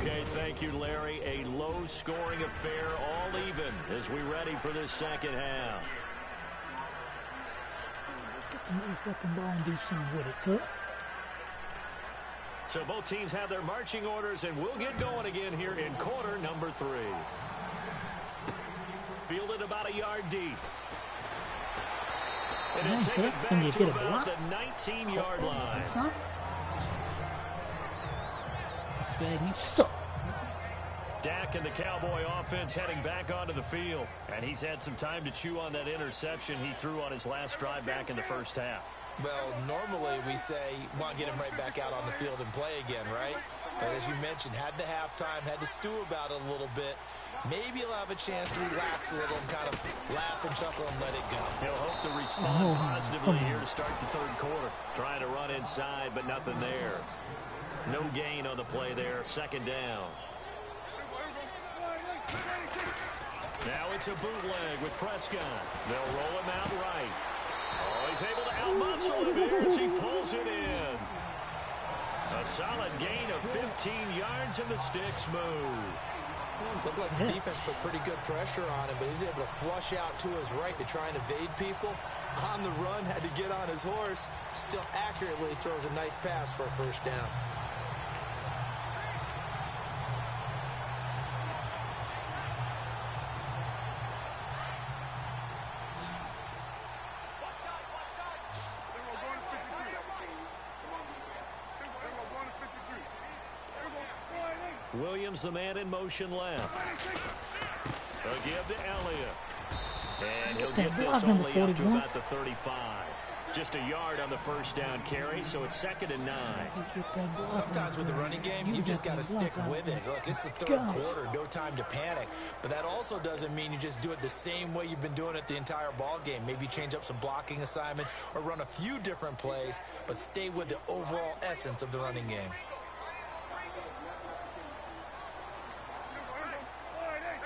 Okay, thank you, Larry. A low-scoring affair, all even, as we ready for this second half. Fucking ball and do something with it, cut. So both teams have their marching orders, and we'll get going again here in quarter number 3. Fielded about a yard deep. And he'll take it back to about the 19-yard line. Dak and the Cowboy offense heading back onto the field. And he's had some time to chew on that interception he threw on his last drive back in the first half. Well, normally we say, want to get him right back out on the field and play again, right? But as you mentioned, had the halftime, had to stew about it a little bit. Maybe he'll have a chance to relax a little and kind of laugh and chuckle and let it go. He'll hope to respond positively here to start the third quarter. Trying to run inside, but nothing there. No gain on the play there. Second down. Now it's a bootleg with Prescott. They'll roll him out right. Oh, he's able to outmuscle him here as he pulls it in. A solid gain of 15 yards and the sticks move. Looked like the defense put pretty good pressure on him, but he's able to flush out to his right to try and evade people. On the run, had to get on his horse. Still accurately throws a nice pass for a first down. Williams, the man in motion left. They'll give to Elliott. And he'll get this only up to about the 35. Just a yard on the first down carry, so it's 2nd and 9. Sometimes with the running game, you've just got to stick with it. Look, it's the third quarter, no time to panic. But that also doesn't mean you just do it the same way you've been doing it the entire ball game. Maybe change up some blocking assignments or run a few different plays, but stay with the overall essence of the running game.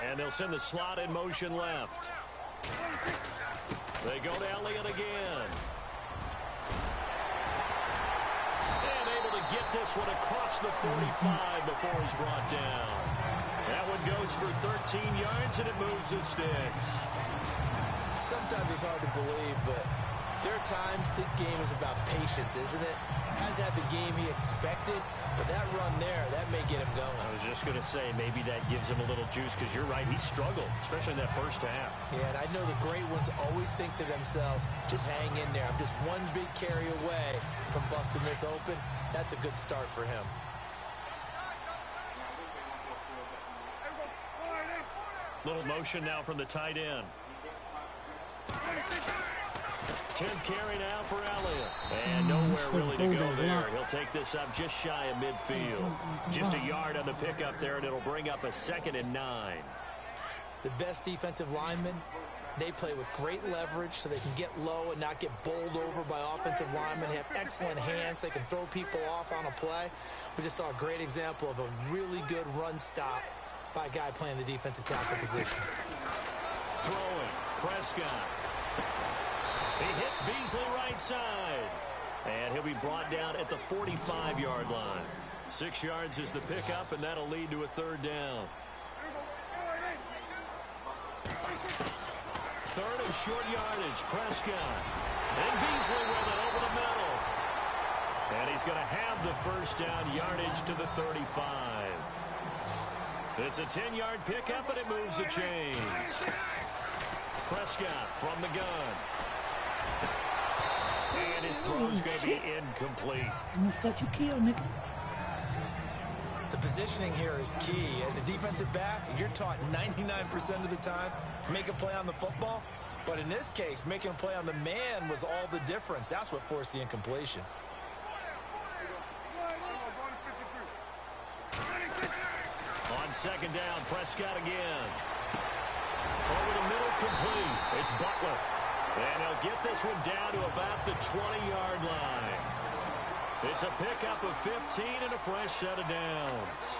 And they'll send the slot in motion left. They go to Elliott again. And able to get this one across the 45 before he's brought down. That one goes for 13 yards, and it moves the sticks. Sometimes it's hard to believe, but there are times this game is about patience, isn't it? Has had the game he expected, but that run there, that may get him going. I was just going to say, maybe that gives him a little juice, because you're right, he struggled, especially in that first half. Yeah, and I know the great ones always think to themselves, just hang in there. I'm just one big carry away from busting this open. That's a good start for him. Little motion now from the tight end. 10th carry now for Elliott. And nowhere really to go there. He'll take this up just shy of midfield. Just a yard on the pickup there, and it'll bring up a 2nd and 9. The best defensive linemen, they play with great leverage so they can get low and not get bowled over by offensive linemen. They have excellent hands. They can throw people off on a play. We just saw a great example of a really good run stop by a guy playing the defensive tackle position. Throwing, Prescott. He hits Beasley right side. And he'll be brought down at the 45-yard line. 6 yards is the pickup, and that'll lead to a 3rd down. 3rd and short yardage, Prescott. And Beasley with it over the middle. And he's going to have the 1st down, yardage to the 35. It's a 10-yard pickup, and it moves the chains. Prescott from the gun. And his throw's going to be incomplete. The positioning here is key. As a defensive back, you're taught 99% of the time, make a play on the football. But in this case, making a play on the man was all the difference. That's what forced the incompletion. On 2nd down, Prescott again. Over the middle, complete. It's Butler. And he'll get this one down to about the 20-yard line. It's a pickup of 15 and a fresh set of downs.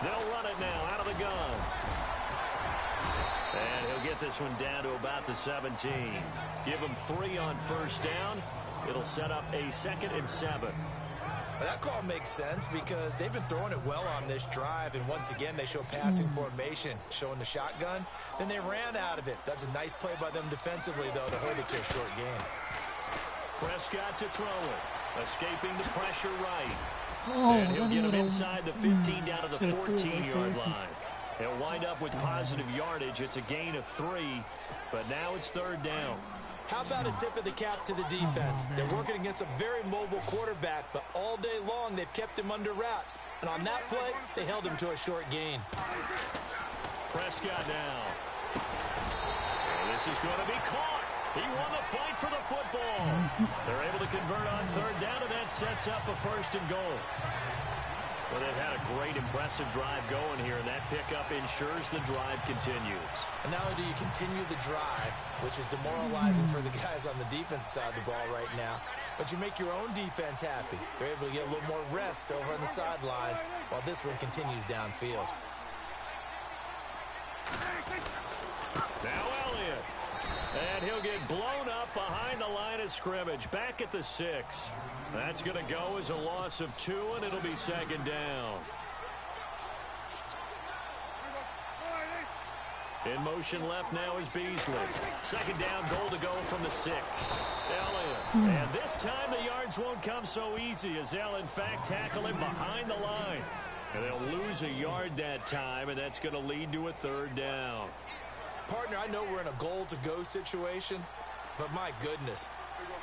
They'll run it now out of the gun. And he'll get this one down to about the 17. Give him 3 on 1st down. It'll set up a 2nd and 7. Well, that call makes sense because they've been throwing it well on this drive, and once again they show passing formation, showing the shotgun. Then they ran out of it. That's a nice play by them defensively, though, to hold it to a short gain. Prescott to throw it, escaping the pressure right. And he'll get him inside the 15 down to the 14-yard line. He'll wind up with positive yardage. It's a gain of 3, but now it's 3rd down. How about a tip of the cap to the defense? They're working against a very mobile quarterback, but all day long they've kept him under wraps. And on that play, they held him to a short gain. Prescott now. And this is going to be caught. He won the fight for the football. They're able to convert on 3rd down, and that sets up a 1st and goal. Well, they've had a great, impressive drive going here, and that pickup ensures the drive continues. And not only do you continue the drive, which is demoralizing for the guys on the defense side of the ball right now, but you make your own defense happy. They're able to get a little more rest over on the sidelines while this one continues downfield. Now Elliott. And he'll get blown up behind the line of scrimmage, back at the 6. That's going to go as a loss of 2, and it'll be 2nd down. In motion left now is Beasley. 2nd down, goal to go from the 6. Elliott. And this time the yards won't come so easy as they'll, in fact, tackle him behind the line. And they'll lose a yard that time, and that's going to lead to a 3rd down. Partner, I know we're in a goal-to-go situation, but my goodness,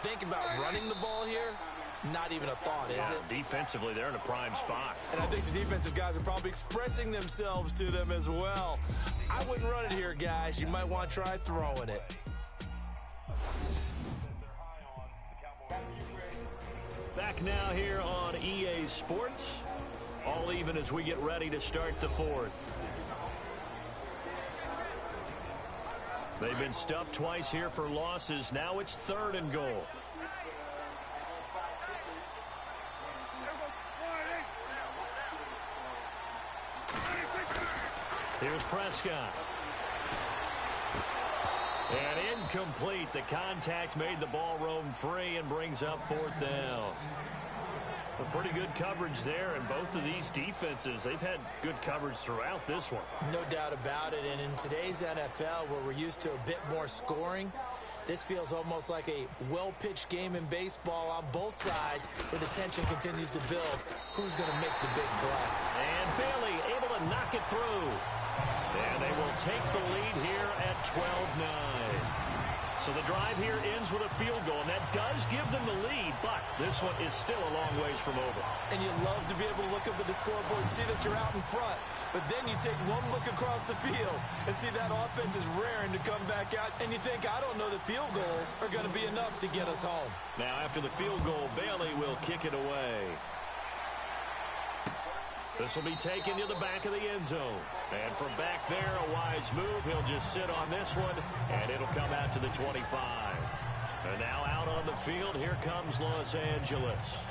think about running the ball here. Not even a thought, is it? Defensively, they're in a prime spot. And I think the defensive guys are probably expressing themselves to them as well. I wouldn't run it here, guys. You might want to try throwing it. Back now here on EA Sports. All even as we get ready to start the 4th. They've been stuffed twice here for losses. Now it's 3rd and goal. Here's Prescott. And incomplete. The contact made the ball roam free and brings up 4th down. A pretty good coverage there, and both of these defenses, they've had good coverage throughout this one. No doubt about it, and in today's NFL, where we're used to a bit more scoring, this feels almost like a well-pitched game in baseball on both sides, where the tension continues to build. Who's going to make the big play? And Bailey able to knock it through. And they will take the lead here at 12-9. So the drive here ends with a field goal, and that does give them the lead, but this one is still a long ways from over. And you love to be able to look up at the scoreboard and see that you're out in front. But then you take one look across the field and see that offense is raring to come back out, and you think, I don't know that field goals are going to be enough to get us home. Now after the field goal, Bailey will kick it away. This will be taken to the back of the end zone. And from back there, a wise move. He'll just sit on this one, and it'll come out to the 25. And now out on the field, here comes Los Angeles.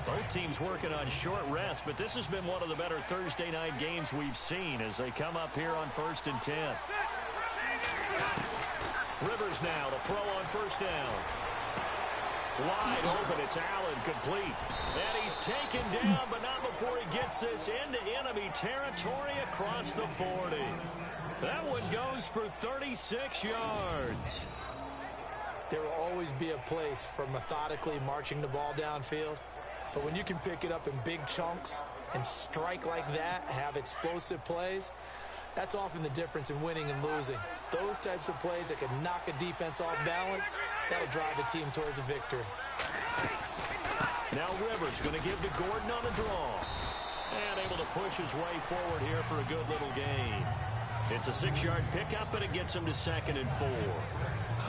Both teams working on short rest, but this has been one of the better Thursday night games we've seen as they come up here on 1st and 10. Rivers now to throw on first down. Wide open, it's Allen, complete. And he's taken down, but not before he gets this into enemy territory across the 40. That one goes for 36 yards. There will always be a place for methodically marching the ball downfield. But when you can pick it up in big chunks and strike like that, have explosive plays, that's often the difference in winning and losing. Those types of plays that can knock a defense off balance, that'll drive a team towards a victory. Now Rivers going to give to Gordon on a draw. And able to push his way forward here for a good little gain. It's a 6-yard pickup, and it gets him to 2nd and 4.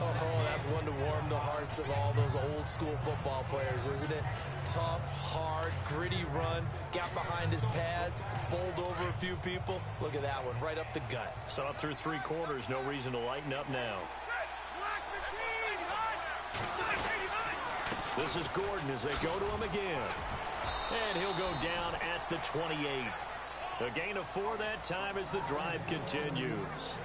Oh, that's one to warm the hearts of all those old-school football players, isn't it? Tough, hard, gritty run, got behind his pads, bowled over a few people. Look at that one, right up the gut. So up through 3 quarters, no reason to lighten up now. This is Gordon as they go to him again. And he'll go down at the 28. A gain of 4 that time as the drive continues.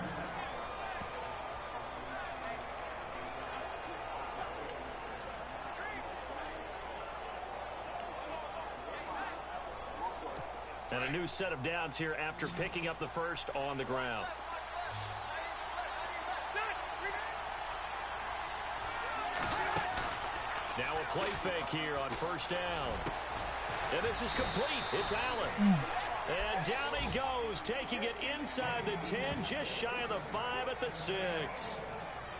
And a new set of downs here after picking up the first on the ground. Now a play fake here on first down. And this is complete. It's Allen. And down he goes, taking it inside the 10, just shy of the 5 at the 6.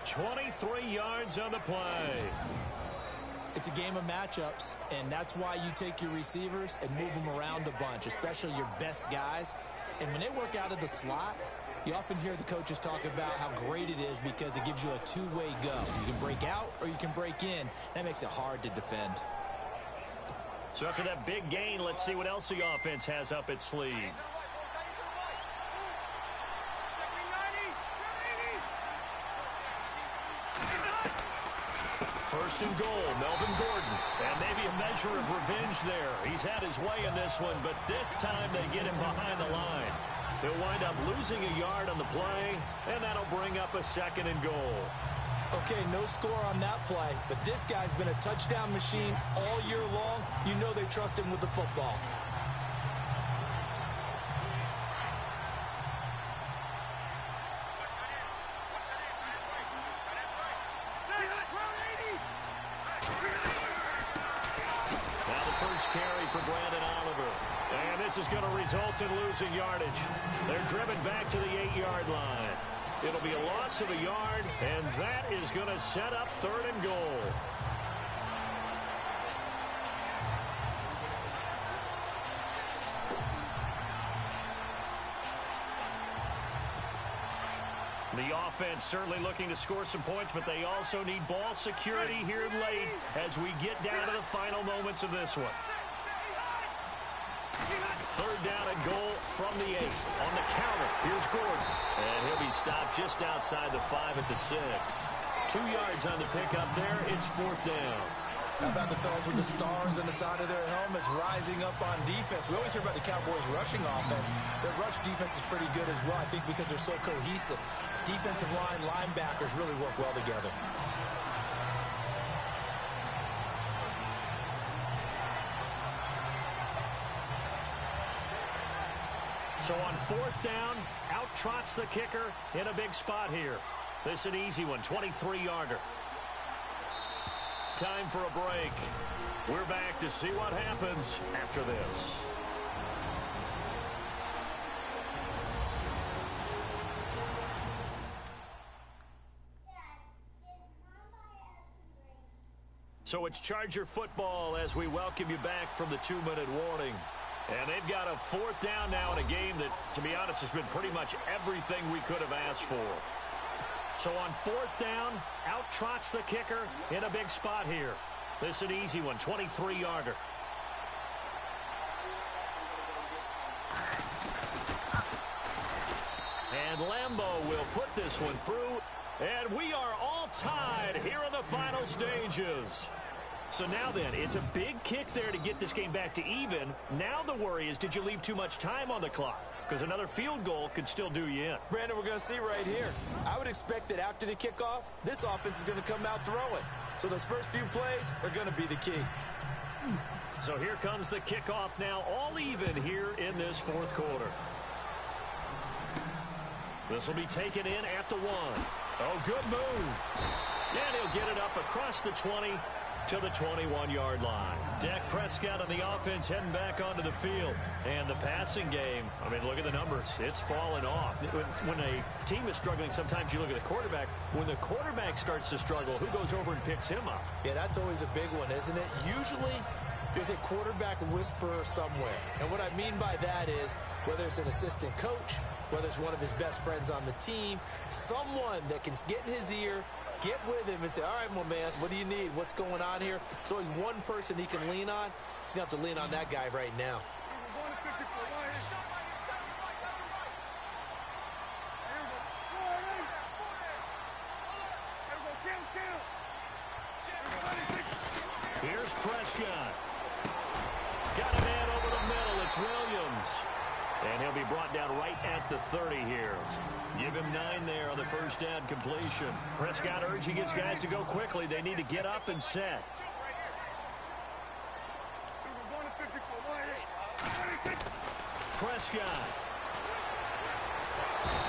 23 yards on the play. It's a game of matchups, and that's why you take your receivers and move them around a bunch, especially your best guys. And when they work out of the slot, you often hear the coaches talk about how great it is because it gives you a two-way go. You can break out or you can break in. That makes it hard to defend. So after that big gain, let's see what else the offense has up its sleeve. First and goal, Melvin Gordon. And maybe a measure of revenge there. He's had his way in this one, but this time they get him behind the line. He'll wind up losing a yard on the play, and that'll bring up a 2nd and goal. Okay, no score on that play, but this guy's been a touchdown machine all year long. You know they trust him with the football. Carry for Brandon Oliver. And this is going to result in losing yardage. They're driven back to the 8-yard line. It'll be a loss of a yard, and that is going to set up 3rd and goal. The offense certainly looking to score some points, but they also need ball security here late as we get down to the final moments of this one. 3rd down and goal from the 8. On the counter, here's Gordon. And he'll be stopped just outside the 5 at the 6. 2 yards on the pickup there. It's 4th down. How about the fellas with the stars on the side of their helmets rising up on defense? We always hear about the Cowboys' rushing offense. Their rush defense is pretty good as well, I think, because they're so cohesive. Defensive line, linebackers really work well together. So on 4th down, out trots the kicker in a big spot here. This is an easy one, 23-yarder. Time for a break. We're back to see what happens after this. So it's Charger football as we welcome you back from the 2-minute warning. And they've got a 4th down now in a game that, to be honest, has been pretty much everything we could have asked for. So on 4th down, out trots the kicker in a big spot here. This is an easy one, 23-yarder. And Lambo will put this one through. And we are all tied here in the final stages. So now then, it's a big kick there to get this game back to even. Now the worry is, did you leave too much time on the clock? Because another field goal could still do you in. Brandon, we're going to see right here. I would expect that after the kickoff, this offense is going to come out throwing. So those first few plays are going to be the key. So here comes the kickoff now, all even here in this 4th quarter. This will be taken in at the 1. Oh, good move. And he'll get it up across the 20 to the 21-yard line. Dak Prescott on the offense heading back onto the field. And the passing game, I mean, look at the numbers. It's fallen off. When a team is struggling, sometimes you look at the quarterback. When the quarterback starts to struggle, who goes over and picks him up? Yeah, that's always a big one, isn't it? Usually, there's a quarterback whisperer somewhere. And what I mean by that is, whether it's an assistant coach, whether it's one of his best friends on the team, someone that can get in his ear, get with him and say, all right, well, man, what do you need? What's going on here? So he's one person he can lean on. He's going to have to lean on that guy right now. Here's Prescott. Got a man over the middle. It's Williams. And he'll be brought down right at the 30 here. Give him 9 there on the first down completion. Prescott urging his guys to go quickly. They need to get up and set. Prescott.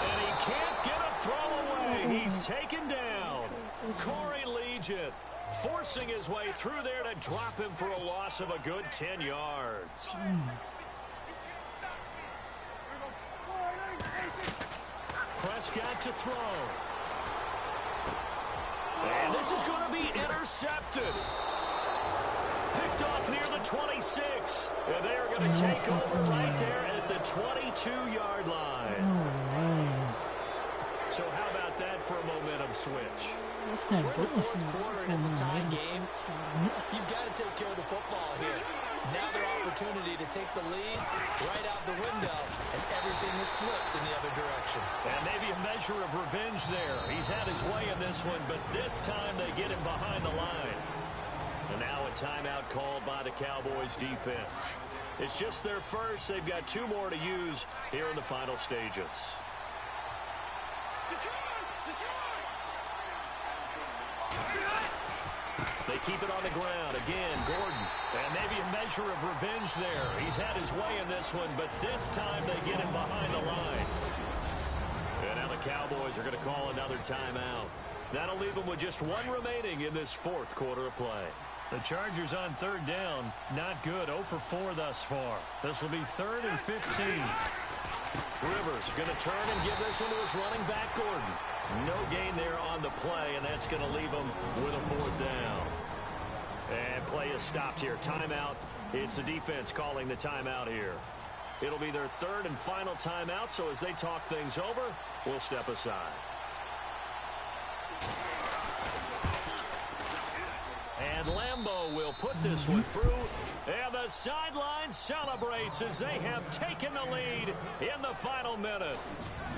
And he can't get a throw away. He's taken down. Corey Legion forcing his way through there to drop him for a loss of a good 10 yards. Prescott to throw. And this is going to be intercepted. Picked off near the 26. And they are going to take over right there at the 22-yard line. So how about that for a momentum switch? We're in the 4th quarter and it's a tie game. You've got to take care of the football here. Now their opportunity to take the lead right out the window, and everything is flipped in the other direction. And maybe a measure of revenge there. He's had his way in this one, but this time they get him behind the line. And now a timeout called by the Cowboys defense. It's just their first. They've got 2 more to use here in the final stages. They keep it on the ground. Again, Gordon. And maybe a measure of revenge there. He's had his way in this one, but this time they get him behind the line. And now the Cowboys are going to call another timeout. That'll leave them with just 1 remaining in this 4th quarter of play. The Chargers on 3rd down. Not good. 0 for 4 thus far. This will be 3rd and 15. Rivers going to turn and give this one to his running back, Gordon. No gain there on the play, and that's going to leave him with a 4th down. And play is stopped here. Timeout. It's the defense calling the timeout here. It'll be their 3rd and final timeout, so as they talk things over, we'll step aside. And Lambo will put this one through. And the sideline celebrates as they have taken the lead in the final minute.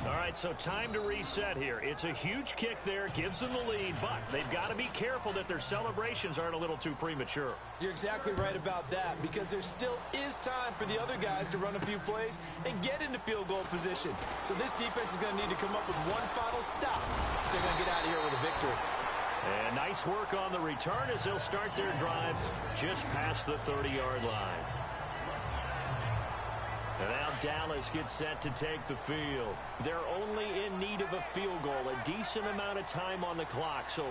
All right, so time to reset here. It's a huge kick there, gives them the lead, but they've got to be careful that their celebrations aren't a little too premature. You're exactly right about that, because there still is time for the other guys to run a few plays and get into field goal position. So this defense is going to need to come up with one final stop if they're going to get out of here with a victory. And nice work on the return as they'll start their drive just past the 30-yard line. And now Dallas gets set to take the field. They're only in need of a field goal, a decent amount of time on the clock. So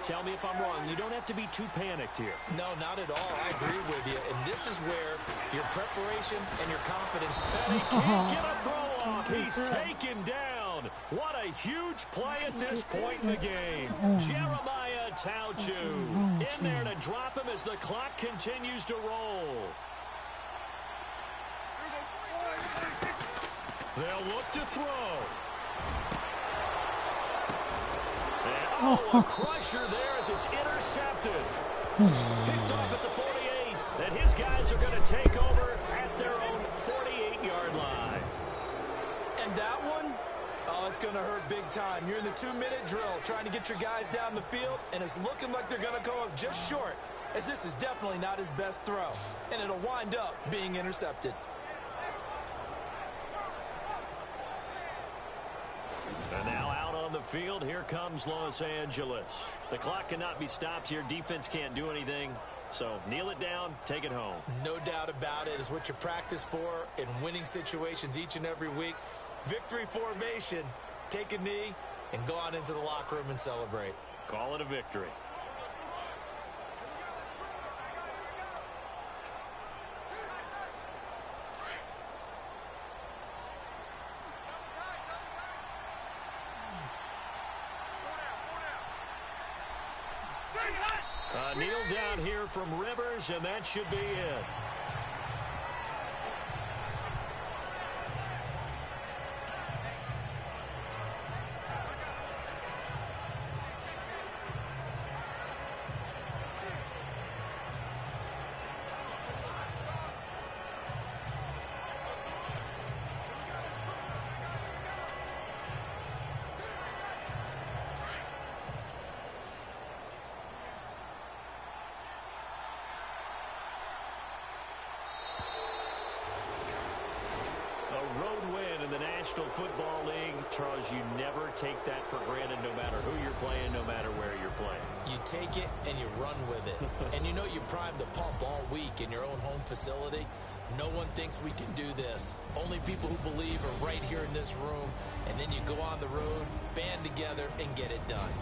tell me if I'm wrong. You don't have to be too panicked here. No, not at all. I agree with you. And this is where your preparation and your confidence. And he can't get a throw off. He's taken down. What a huge play at this point in the game. Jeremiah Tauchu in there to drop him as the clock continues to roll. They'll look to throw. And, a crusher there as it's intercepted. Picked off at the 48, and his guys are going to take over at their own 48-yard line. And that one, oh, it's going to hurt big time. You're in the 2-minute drill trying to get your guys down the field, and it's looking like they're going to go up just short, as this is definitely not his best throw, and it'll wind up being intercepted. And now out on the field, here comes Los Angeles. The clock cannot be stopped here. Defense can't do anything. So kneel it down, take it home. No doubt about it. It's what you practice for in winning situations each and every week. Victory formation. Take a knee and go on into the locker room and celebrate. Call it a victory. Kneel down here from Rivers, and that should be it. National Football League, Charles, you never take that for granted no matter who you're playing, no matter where you're playing. You take it and you run with it. And you know you prime the pump all week in your own home facility. No one thinks we can do this. Only people who believe are right here in this room. And then you go on the road, band together, and get it done.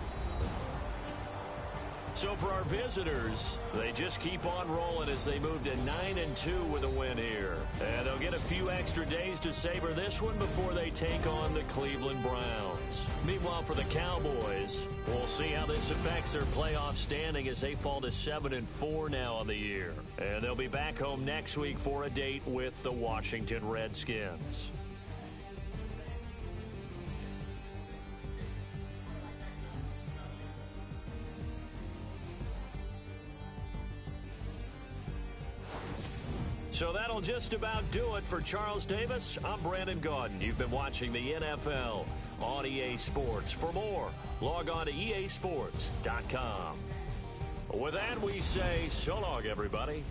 So for our visitors, they just keep on rolling as they move to 9-2 with a win here. And they'll get a few extra days to savor this one before they take on the Cleveland Browns. Meanwhile, for the Cowboys, we'll see how this affects their playoff standing as they fall to 7-4 now on the year. And they'll be back home next week for a date with the Washington Redskins. So that'll just about do it for Charles Davis. I'm Brandon Gaudin. You've been watching the NFL on EA Sports. For more, log on to easports.com. With that, we say so long, everybody.